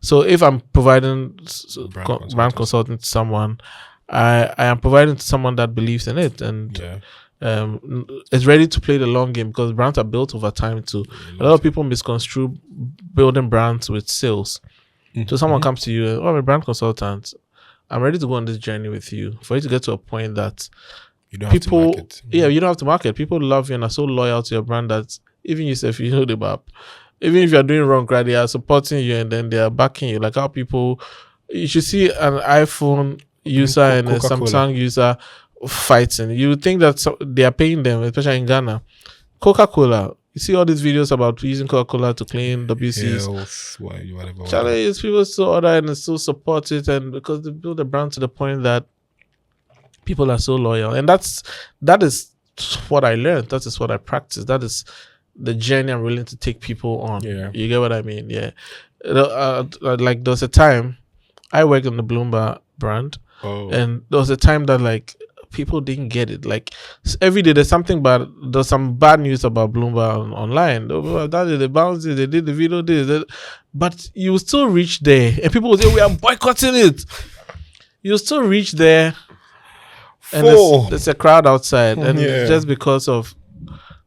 So if I'm providing brand consulting to someone, I am providing to someone that believes in it and is ready to play the long game, because brands are built over time too. A lot of people misconstrue building brands with sales. So someone comes to you, I'm a brand consultant. I'm ready to go on this journey with you. For you to get to a point that you don't have to market. You don't have to market. People love you and are so loyal to your brand that even yourself, you know the map. Even if you're doing wrong, right, they are supporting you and then they are backing you. Like how people, you should see an iPhone user and a Samsung user fighting. You would think that they are paying them, especially in Ghana. Coca-Cola, you see all these videos about using Coca-Cola to clean WCs. Whatever. Charlie, people still order and still support it, and because they build a brand to the point that people are so loyal. And that is what I learned. That is what I practiced. That is the journey I'm willing to take people on. You get what I mean? Like there was a time I worked on the Bloomberg brand, and there was a time that like people didn't get it. Like every day there's something bad. There's some bad news about Bloomberg online. They bounced it. They did the video. But you still reach there, and people will say we are boycotting it. You still reach there, and there's a crowd outside, and it's just because of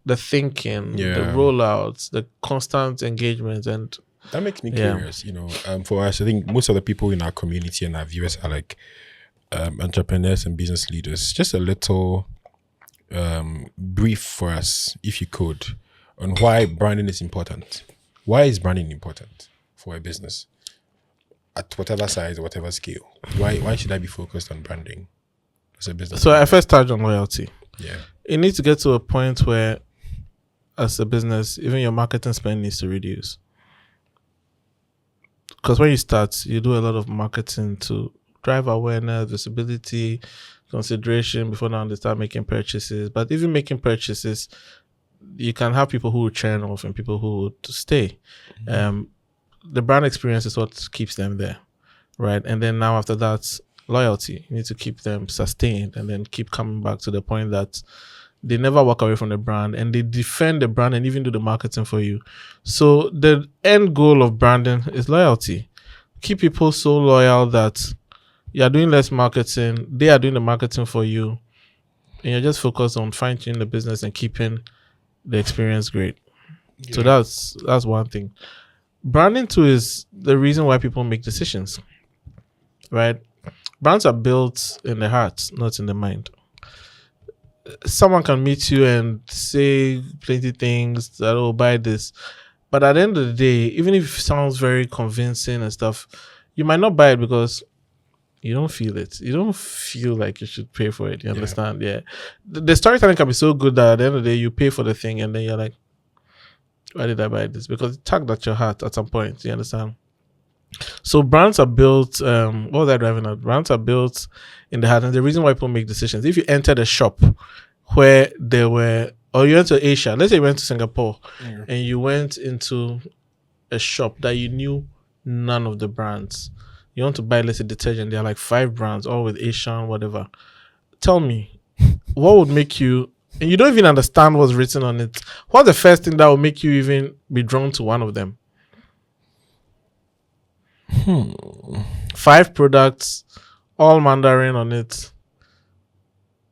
the thinking, the rollouts, the constant engagement, and that makes me curious. You know, for us, I think most of the people in our community and our viewers are like entrepreneurs and business leaders. Just a little brief for us, if you could, on why branding is important. Why is branding important for a business at whatever size or whatever scale? Why should I be focused on branding as a business? So I first touched on loyalty. Yeah, it needs to get to a point where, as a business, even your marketing spend needs to reduce. Because when you start, you do a lot of marketing to drive awareness, visibility, consideration before now they start making purchases. But even making purchases, you can have people who will churn off and people who would stay. The brand experience is what keeps them there, right? And then now after that, loyalty. You need to keep them sustained and then keep coming back to the point that they never walk away from the brand and they defend the brand and even do the marketing for you. So the end goal of branding is loyalty. Keep people so loyal that you are doing less marketing, they are doing the marketing for you, and you're just focused on fine-tuning the business and keeping the experience great. So that's one thing. Branding too is the reason why people make decisions, right? Brands are built in the heart, not in the mind. Someone can meet you and say plenty things that will buy this, but at the end of the day, even if it sounds very convincing and stuff, you might not buy it because you don't feel it. You don't feel like you should pay for it. You understand? Yeah. The storytelling can be so good that at the end of the day, you pay for the thing and then you're like, why did I buy this? Because it tugged at your heart at some point. You understand? So brands are built, what was I driving at? Brands are built in the heart. And the reason why people make decisions, if you entered a shop where there were, or you went to Asia, let's say you went to Singapore and you went into a shop that you knew none of the brands. You want to buy, let's say, detergent, there are like 5 brands, all with Asian, whatever. Tell me, what would make you and you don't even understand what's written on it, what's the first thing that will make you even be drawn to one of them? 5 products, all Mandarin on it.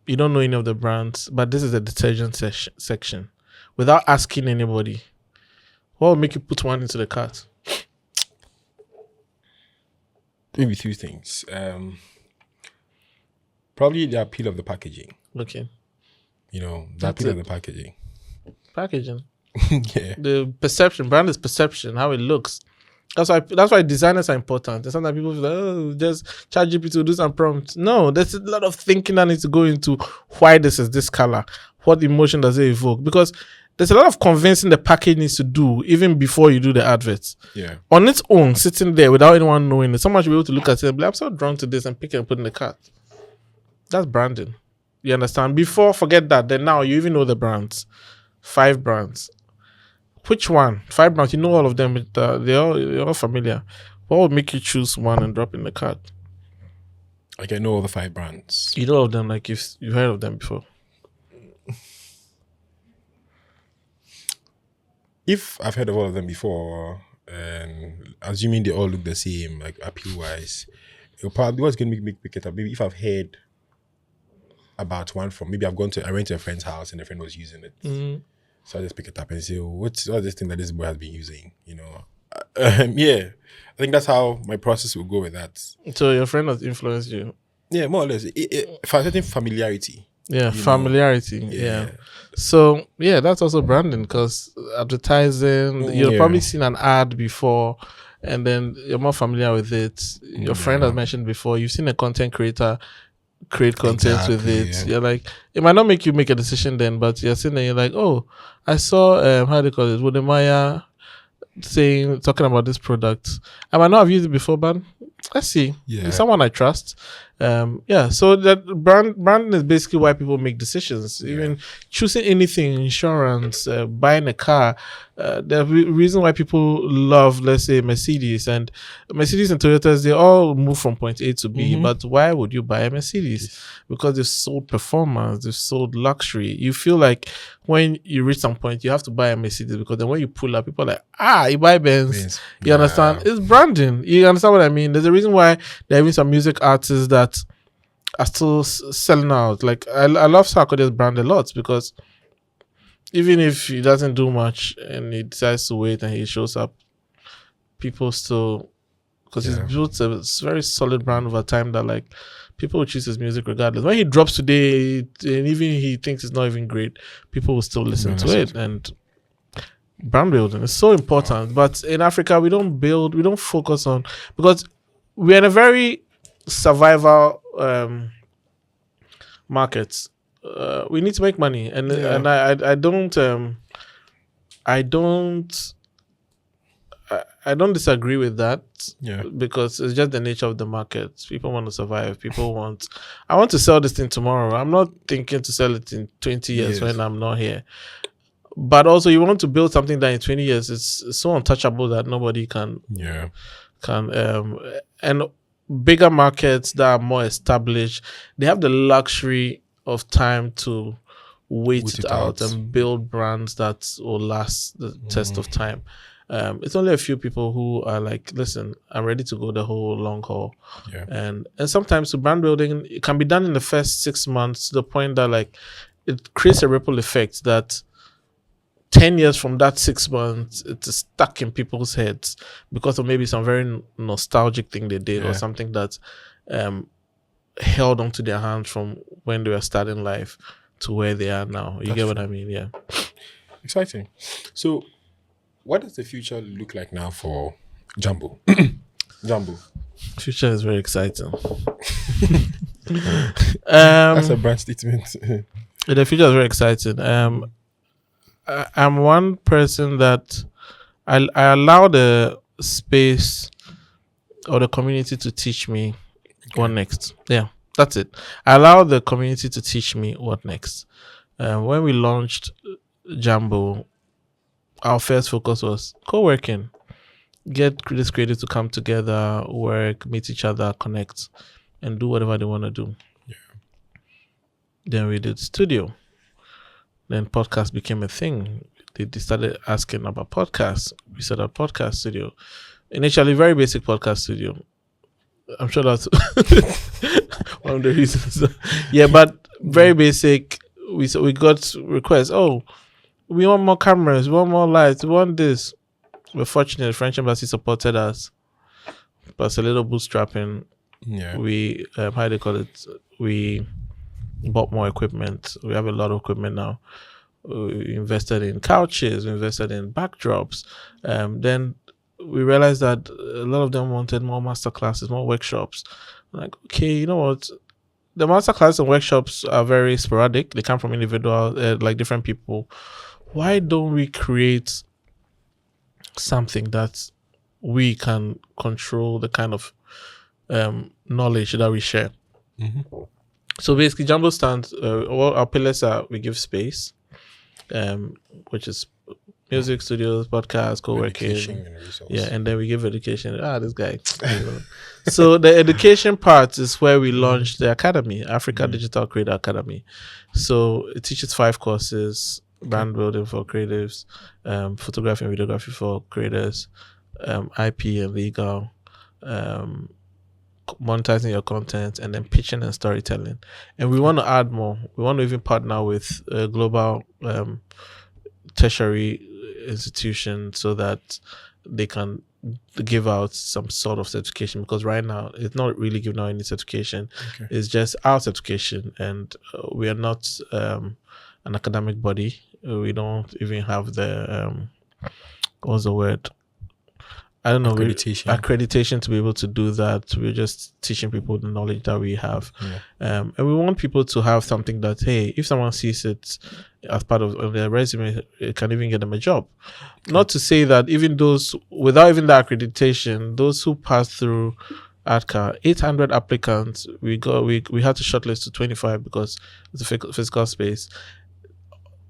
You don't know any of the brands, but this is a detergent section. Without asking anybody, what will make you put one into the cart? Maybe 2 things. Probably the appeal of the packaging. Okay. You know, the appeal of the packaging. Packaging. Yeah. The perception, brand is perception, how it looks. That's why designers are important. And sometimes people feel like, oh, just ChatGPT to do some prompts. No, there's a lot of thinking that needs to go into why this is this color. What emotion does it evoke? Because there's a lot of convincing the package needs to do even before you do the adverts. Yeah. On its own, sitting there without anyone knowing it, someone should be able to look at it and be like, I'm so drawn to this and pick it and put it in the cart. That's branding. You understand? Before, forget that. Then now you even know the brands. 5 brands. Which one? 5 brands. You know all of them. They're all familiar. What would make you choose one and drop in the cart? Like I know all the 5 brands. You know all of them, like you've heard of them before. If I've heard of all of them before, and assuming they all look the same, like appeal wise, it'll probably what's going to make me pick it up. Maybe if I've heard about one from, maybe I went to a friend's house and a friend was using it. Mm-hmm. So I just pick it up and say, oh, what's this thing that this boy has been using? You know, yeah. I think that's how my process will go with that. So your friend has influenced you? Yeah, more or less. For a certain familiarity. Yeah, familiarity. Know? Yeah. So yeah, that's also branding because advertising. You've probably seen an ad before, and then you're more familiar with it. Your friend has mentioned before. You've seen a content creator create content with it. Yeah. You're like, it might not make you make a decision then, but you're sitting there, you're like, oh, I saw how do you call it, Wodemaya talking about this product. I might not have used it before, but let's see. Yeah. It's someone I trust. So that branding is basically why people make decisions. Yeah. Even choosing anything, insurance, buying a car. The reason why people love, let's say, Mercedes and Toyotas, they all move from point A to B. Mm-hmm. But why would you buy a Mercedes? Because they've sold performance, they've sold luxury. You feel like when you reach some point, you have to buy a Mercedes because then when you pull up, people are like, you buy Benz. You understand? It's branding. You understand what I mean? There's a reason why there are even some music artists that are still selling out. Like I love Sarkodie's brand a lot because even if he doesn't do much and he decides to wait and he shows up, people still, because he's built a very solid brand over time that like people will choose his music regardless. When he drops today and even he thinks it's not even great, people will still listen to it. And brand building is so important. But in Africa, we don't focus on, because we're in a very survival market. We need to make money, and I don't disagree with that. Yeah, because it's just the nature of the market. People want to survive. I want to sell this thing tomorrow. I'm not thinking to sell it in 20 years when I'm not here. But also, you want to build something that in 20 years it's so untouchable that nobody can. Yeah. And bigger markets that are more established, they have the luxury of time to wait it out and build brands that will last the test of time. It's only a few people who are like, listen, I'm ready to go the whole long haul. Yeah. And sometimes the brand building, it can be done in the first 6 months to the point that like it creates a ripple effect that 10 years from that 6 months, it's stuck in people's heads because of maybe some very nostalgic thing they did or something that held onto their hands from when they were starting life to where they are now. You get what I mean? Yeah. Exciting. So, what does the future look like now for Jambo? Jambo. Future is very exciting. That's a brand statement. The future is very exciting. I'm one person that I allow the space or the community to teach me what next. Yeah, that's it. I allow the community to teach me what next. When we launched Jambo, our first focus was co-working. Get this creative to come together, work, meet each other, connect, and do whatever they want to do. Yeah. Then we did studio. Then podcast became a thing. They started asking about podcasts. We set up podcast studio. Initially, very basic podcast studio. I'm sure that's one of the reasons. Yeah, but very basic. We got requests. Oh, we want more cameras. We want more lights. We want this. We're fortunate. French Embassy supported us. But a little bootstrapping. Yeah. We how do you call it? We bought more equipment. We have a lot of equipment now. We invested in couches. We invested in backdrops. Then we realized that a lot of them wanted more master classes, more workshops. Like, okay, you know what? The master classes and workshops are very sporadic. They come from individual, like different people. Why don't we create something that we can control the kind of knowledge that we share? Mm-hmm. So basically, Jumbo stands. All our pillars are: we give space, which is music studios, podcasts, co-working, and then we give education. This guy. So the education part is where we launched the academy, Africa Digital Creator Academy. So it teaches 5 courses: brand building for creatives, photography and videography for creators, IP and legal, monetizing your content, and then pitching and storytelling. And we want to add more. We want to even partner with a global tertiary institution so that they can give out some sort of certification, because right now it's not really giving out any certification. It's just our certification, and we are not an academic body. We don't even have the what's the word? I don't know, accreditation to be able to do that. We're just teaching people the knowledge that we have. And we want people to have something that, hey, if someone sees it as part of their resume, it can even get them a job. Not to say that even those, without even the accreditation, those who pass through ADCA, 800 applicants, we had to shortlist to 25 because it's a physical space.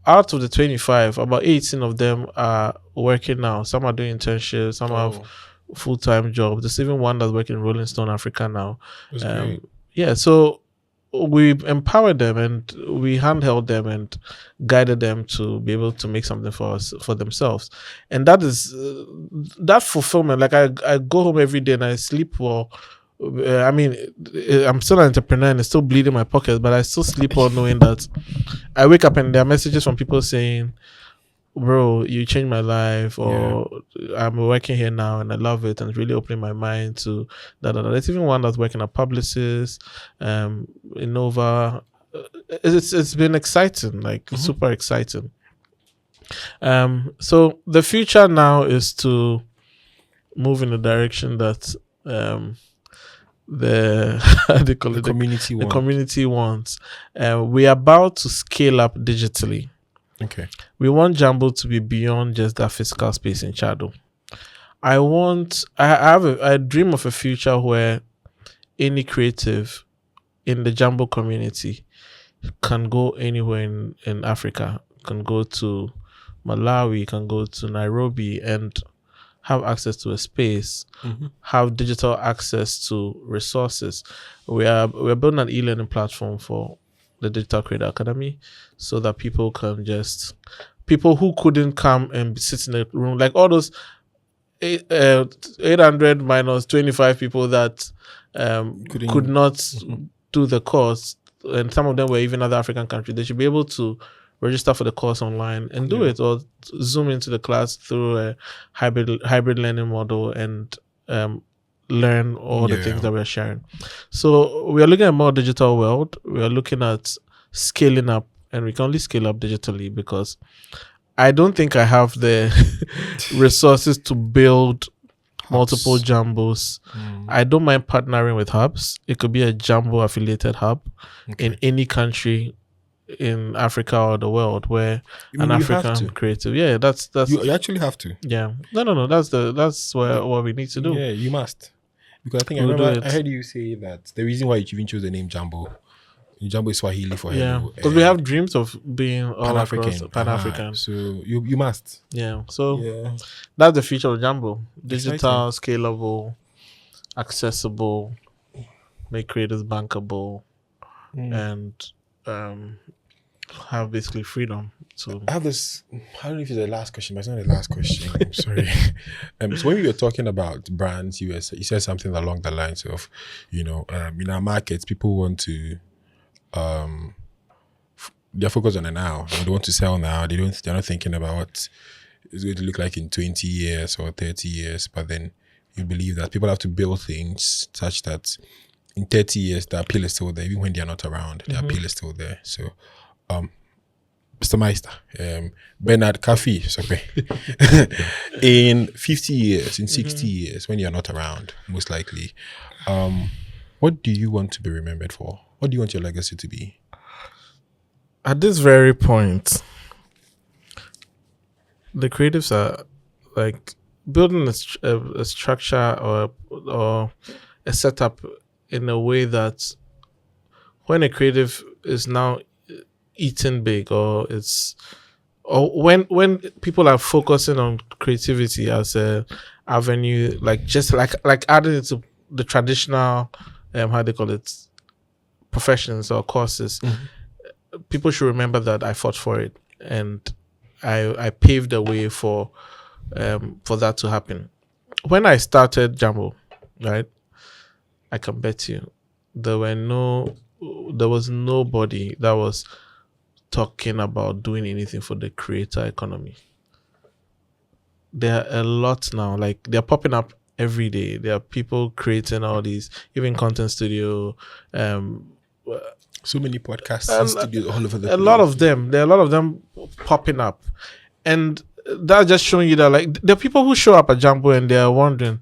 Out of the 25, about 18 of them are working now. Some are doing internships, some have full-time jobs. There's even one that's working in Rolling Stone Africa now. Yeah, so we empowered them and we handheld them and guided them to be able to make something for themselves. And that is that fulfillment. Like I go home every day and I sleep well. I mean, I'm still an entrepreneur and it's still bleeding my pocket, but I still sleep well knowing that I wake up and there are messages from people saying, bro, you changed my life, or I'm working here now and I love it and it's really opening my mind to that. There's even one that's working at Publicis, Innova. It's been exciting, like super exciting. So the future now is to move in the direction that the community wants. We are about to scale up digitally. Okay. We want Jumbo to be beyond just that physical space in Chado. I dream of a future where any creative in the Jumbo community can go anywhere in Africa, can go to Malawi, can go to Nairobi and have access to a space, have digital access to resources. We're building an e-learning platform for the Digital Creator Academy so that people who couldn't come and sit in the room, like all those 800 minus 25 people that could not do the course, and some of them were even other African countries, they should be able to register for the course online and do it, or zoom into the class through a hybrid learning model and learn all the things that we're sharing. So we are looking at a more digital world. We are looking at scaling up, and we can only scale up digitally because I don't think I have the resources to build multiple Jumbos. I don't mind partnering with hubs. It could be a Jumbo affiliated hub in any country in Africa or the world where an African creative. Yeah, that's you actually have to. Yeah. No. That's what we need to do. Yeah, you must. Because I think I heard you say that the reason why you even chose the name Jumbo is Swahili for hello. Yeah, because we have dreams of being all across Pan-African. So you must. Yeah. So that's the future of Jumbo. Digital, scalable, accessible, make creators bankable, and have basically freedom to. I have this. I don't know if it's the last question, but it's not the last question. I'm sorry. So when we were talking about brands, you said something along the lines of, in our markets, people want to, they're focused on the now. They want to sell now. They're not thinking about what it's going to look like in 20 years or 30 years. But then you believe that people have to build things such that in 30 years the appeal is still there, even when they're not around. The appeal is still there. So, Mistameister, Bernard Kafui Sokpe, in 50 years, in 60 years, when you're not around, most likely, what do you want to be remembered for? What do you want your legacy to be? At this very point, the creatives are like building a structure or a setup in a way that when a creative is now eating big, or when people are focusing on creativity as a avenue, like just like adding it to the traditional how they call it, professions or courses, people should remember that I fought for it and I paved the way for that to happen. When I started Jambo, right, I can bet you there was nobody that was talking about doing anything for the creator economy. There are a lot now, like they're popping up every day. There are people creating all these, even content studio, so many podcasts, studios all over the place. There are a lot of them popping up, and that's just showing you that like there are people who show up at Jambo and they are wondering,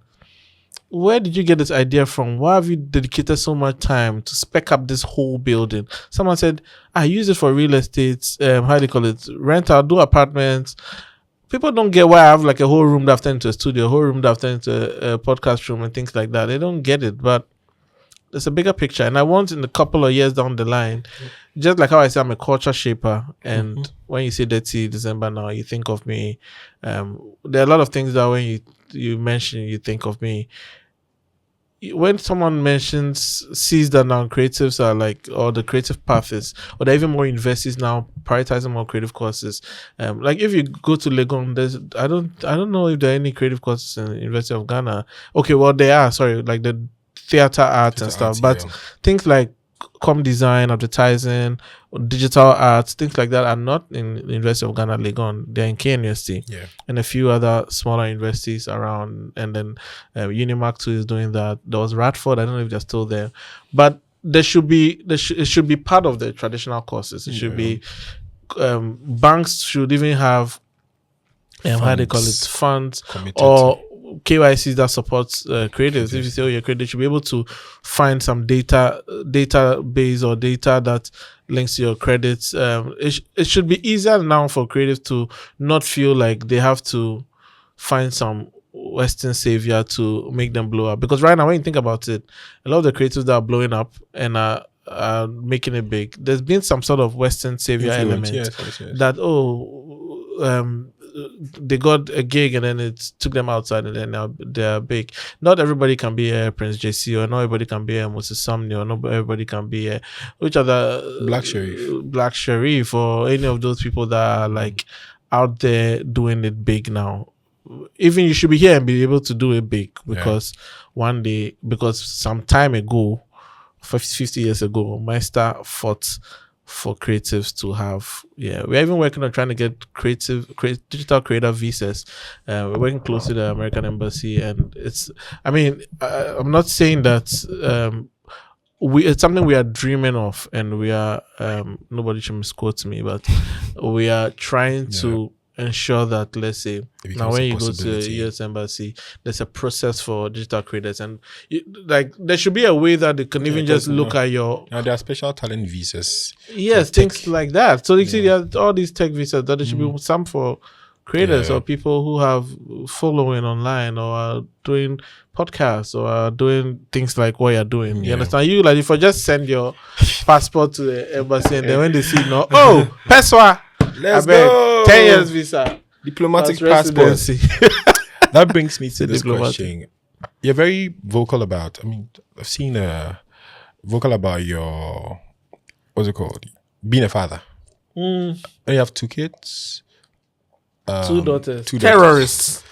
where did you get this idea from? Why have you dedicated so much time to spec up this whole building? Someone said, I use it for real estate, how do you call it? Rent out, do apartments. People don't get why I have like a whole room that I've turned into a studio, a whole room that I've turned into a podcast room and things like that. They don't get it, but there's a bigger picture. And I want in a couple of years down the line, just like how I say I'm a culture shaper, and when you say Detty December now, you think of me. There are a lot of things that when you mention, you think of me. When someone sees that now creatives are like, or the creative path is, or there are even more universities now prioritizing more creative courses. Like if you go to Legon, I don't know if there are any creative courses in the University of Ghana. Okay, well they are, sorry, like the theater art and stuff, but things like design, advertising, digital arts, things like that are not in the University of Ghana, Legon. They're in KNUST and a few other smaller universities around. And then Unimac too is doing that. There was Radford. I don't know if they're still there, but it should be part of the traditional courses. It should be banks should even have how they call it, funds or KYCs that supports creatives. If you say, you're creative, you should be able to find some database or data that links to your credits. It should be easier now for creatives to not feel like they have to find some Western savior to make them blow up. Because right now, when you think about it, a lot of the creatives that are blowing up and are making it big, there's been some sort of Western savior element that they got a gig and then it took them outside and then now they're big. Not everybody can be a Prince JC, or not everybody can be a Moses Sumney, or not everybody can be a Black Sharif, or any of those people that are like out there doing it big now. Even you should be here and be able to do it big, because one day, because some time ago, 50 years ago, Meister fought for creatives to have. We're even working on trying to get digital creator visas. We're working closely with the American Embassy, and I'm not saying that it's something we are dreaming of, and we are nobody should misquote me, but we are trying to ensure that, let's say, now when you go to the US Embassy, there's a process for digital creators, and there should be a way that they can even just look at your. Now there are special talent visas. Yes, things like that. So you see, there are all these tech visas that there should be some for creators or people who have following online, or are doing podcasts, or are doing things like what you're doing. You understand? You like if I just send your passport to the embassy, and then when they see Peswa. Let's go. 10 years visa. Diplomatic passport. That brings me to this question. You're very vocal about, I've seen vocal about your, what's it called? Being a father. And you have 2 kids. 2 daughters. 2 daughters. Terrorists.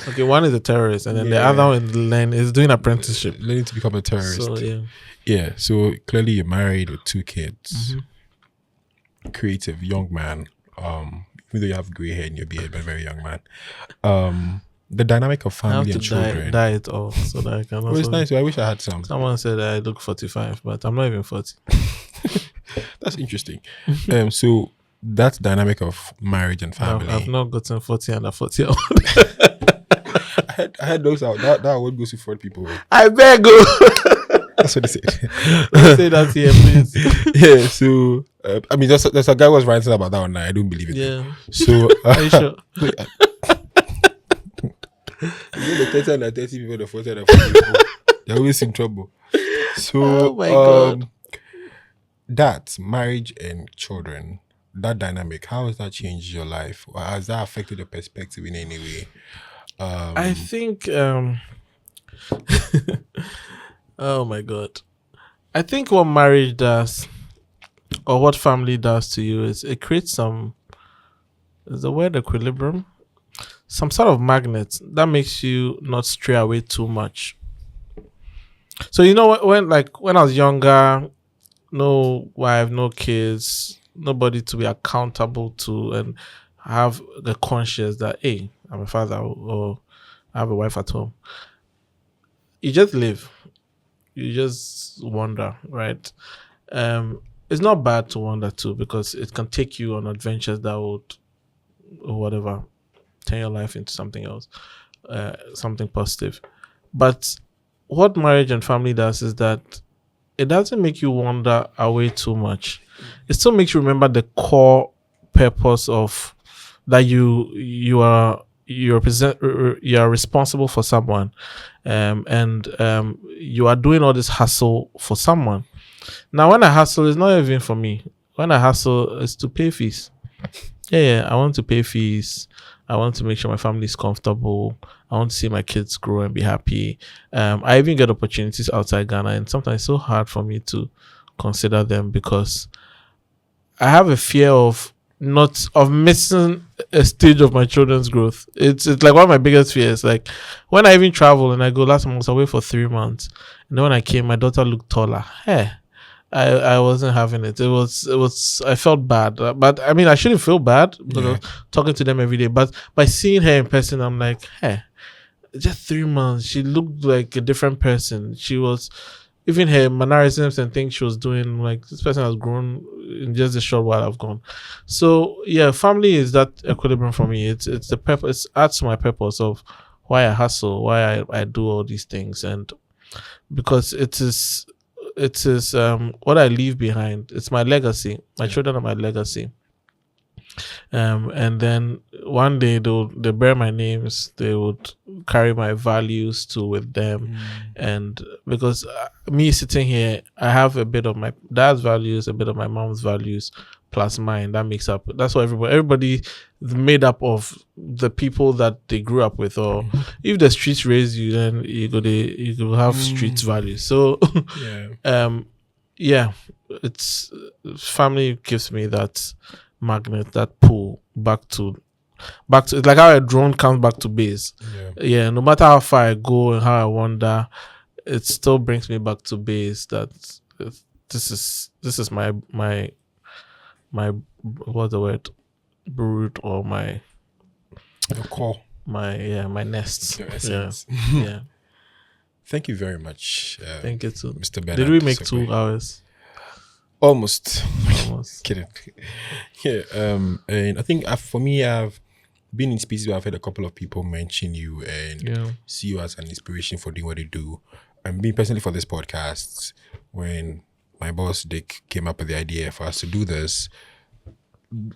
Okay, one is a terrorist, and then the other one is doing apprenticeship, learning to become a terrorist. So So clearly you're married with 2 kids. Creative young man. Even though you have gray hair in your beard, but a very young man. The dynamic of family and children. Dye it off so that I can. Also, it's nice. I wish I had some. Someone said I look 45, but I'm not even 40. That's interesting. So that's dynamic of marriage and family. I've not gotten 40 under 40. I had those out. That award goes to 4 people. I beg you. That's what they said. Don't say that here, please. Yeah. So I mean, there's a guy who was writing about that one. I don't believe it. Yeah. So Are you sure? The 30 and the 30 people, the 40 and the 40 people, they're always in trouble. So, oh my God. That marriage and children, that dynamic, how has that changed your life? Or has that affected your perspective in any way? I think, oh my God. I think what marriage does or what family does to you is it creates is the word equilibrium? Some sort of magnet that makes you not stray away too much. So when I was younger, no wife, no kids, nobody to be accountable to, and have the conscience that, hey, I'm a father or I have a wife at home. You just live. You just wander, right? It's not bad to wander too, because it can take you on adventures that would, or whatever, turn your life into something else, something positive. But what marriage and family does is that it doesn't make you wander away too much. It still makes you remember the core purpose of that you are responsible for someone, and you are doing all this hustle for someone. Now, when I hustle, it's not even for me. When I hustle, it's to pay fees. Yeah, I want to pay fees. I want to make sure my family is comfortable. I want to see my kids grow and be happy. I even get opportunities outside Ghana, and sometimes it's so hard for me to consider them because I have a fear of missing a stage of my children's growth. It's like one of my biggest fears. Like when I even travel and I go, last month I was away for 3 months, and then when I came, my daughter looked taller. Hey, I wasn't having it. It was. I felt bad, but I mean, I shouldn't feel bad because I was talking to them every day. But by seeing her in person, I'm like, hey, just 3 months, she looked like a different person. She was, even her mannerisms and things she was doing, like this person has grown in just a short while I've gone. So yeah, family is that equilibrium for me. It's the purpose. It adds to my purpose of why I hustle, why I do all these things, and because it is what I leave behind. It's my legacy. My children are my legacy. And then one day they bear my names. They would carry my values too with them. And because me sitting here, I have a bit of my dad's values, a bit of my mom's values, plus mine. That makes up. That's what everybody is made up of the people that they grew up with. Or if the streets raise you, then you go have streets values. So it's family gives me that magnet, that pull back to it's like how a drone comes back to base. No matter how far I go and how I wander, it still brings me back to base. That this is my what's the word, root, or my core, my nest. Yeah. Thank you very much. Thank you too, Mr. Bernard. Did we make 2 hours? Almost. Kidding. Yeah. And I think for me, I've been in spaces where I've had a couple of people mention you and see you as an inspiration for doing what you do. And me personally, for this podcast, when my boss Dick came up with the idea for us to do this,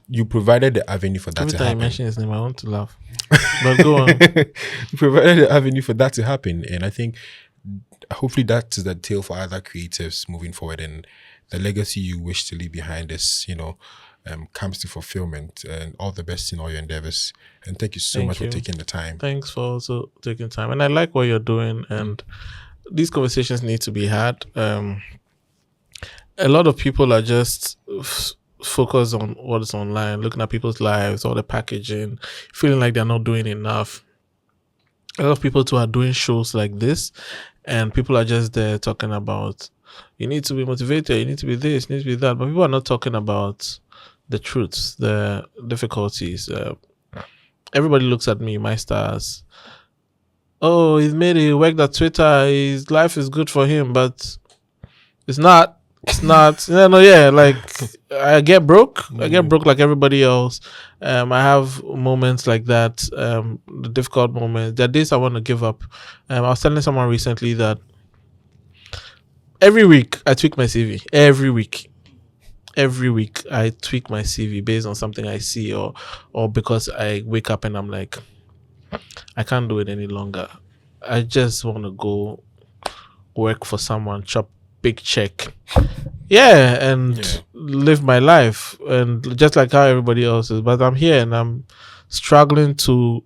you provided the avenue for that Every to time happen. I mention his name, I want to laugh. But go on. You provided the avenue for that to happen, and I think hopefully that is the tale for other creatives moving forward, and the legacy you wish to leave behind is, comes to fulfillment. And all the best in all your endeavors. And thank you so much for taking the time. Thanks for also taking time. And I like what you're doing. And these conversations need to be had. A lot of people are just focus on what is online, looking at people's lives, all the packaging, feeling like they're not doing enough. A lot of people too are doing shows like this, and people are just there talking about, you need to be motivated, you need to be this, you need to be that, but people are not talking about the truths, the difficulties. Everybody looks at me, my stars. Oh, he's made it, worked at Twitter, his life is good for him, but it's not. It's not. Like I get broke. I get broke like everybody else. I have moments like that. The difficult moments. There are days I want to give up. I was telling someone recently that every week I tweak my CV. Every week I tweak my CV based on something I see, or because I wake up and I'm like, I can't do it any longer. I just want to go work for someone, chop big check, and live my life, and just like how everybody else is. But I'm here and I'm struggling to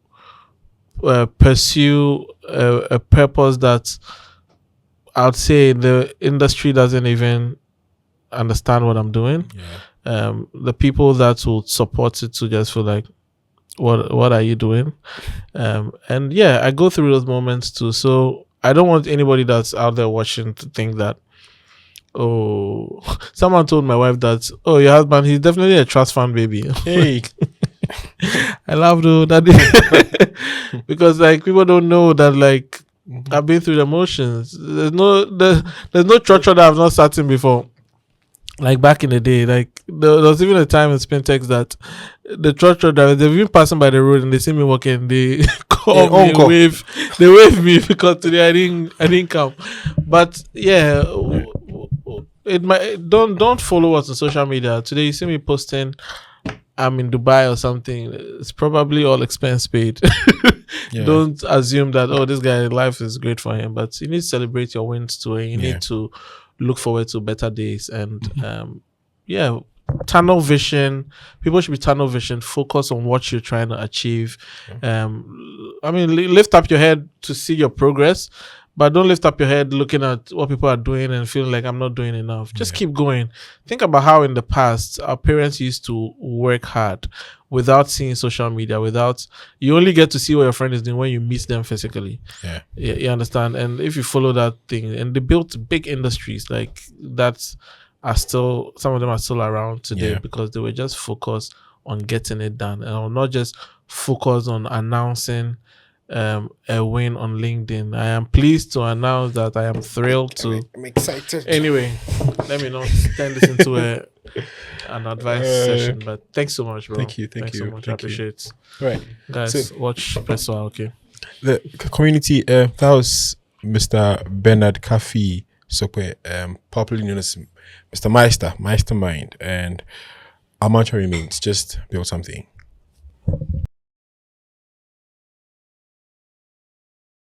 pursue a purpose that I'd say the industry doesn't even understand what I'm doing. The people that will support it to just feel like, what are you doing? And I go through those moments too. So I don't want anybody that's out there watching to think that, oh, someone told my wife that, oh, your husband, he's definitely a trust fund baby. Hey, I love that because like people don't know that like I've been through the motions. There's no church that I've not sat in before. Like back in the day, like there was even a time in Spintex that the church drivers, they've been passing by the road and they see me walking, they call me, they wave me because today I didn't come. But it might don't follow us on social media. Today you see me posting I'm in Dubai or something. It's probably all expense paid. Don't assume that, oh, this guy, life is great for him. But you need to celebrate your wins too, and you need to look forward to better days. And tunnel vision. People should be tunnel vision. Focus on what you're trying to achieve. Lift up your head to see your progress, but don't lift up your head looking at what people are doing and feeling like I'm not doing enough. Just keep going. Think about how in the past our parents used to work hard without seeing social media, you only get to see what your friend is doing when you meet them physically. You understand? And if you follow that thing, and they built big industries like that are still, some of them are still around today because they were just focused on getting it done, and not just focused on announcing a win on LinkedIn. I am pleased to announce that I am thrilled to. I'm excited. Anyway, let me not turn this into an advice session. But thanks so much, bro. Thank you so much. I appreciate it. Right, guys, so, watch Peswa. Okay. The community. That was Mr. Bernard Kafui Sokpe, popularly known as Mistameister, Mastermind, and our mantra remains: just build something.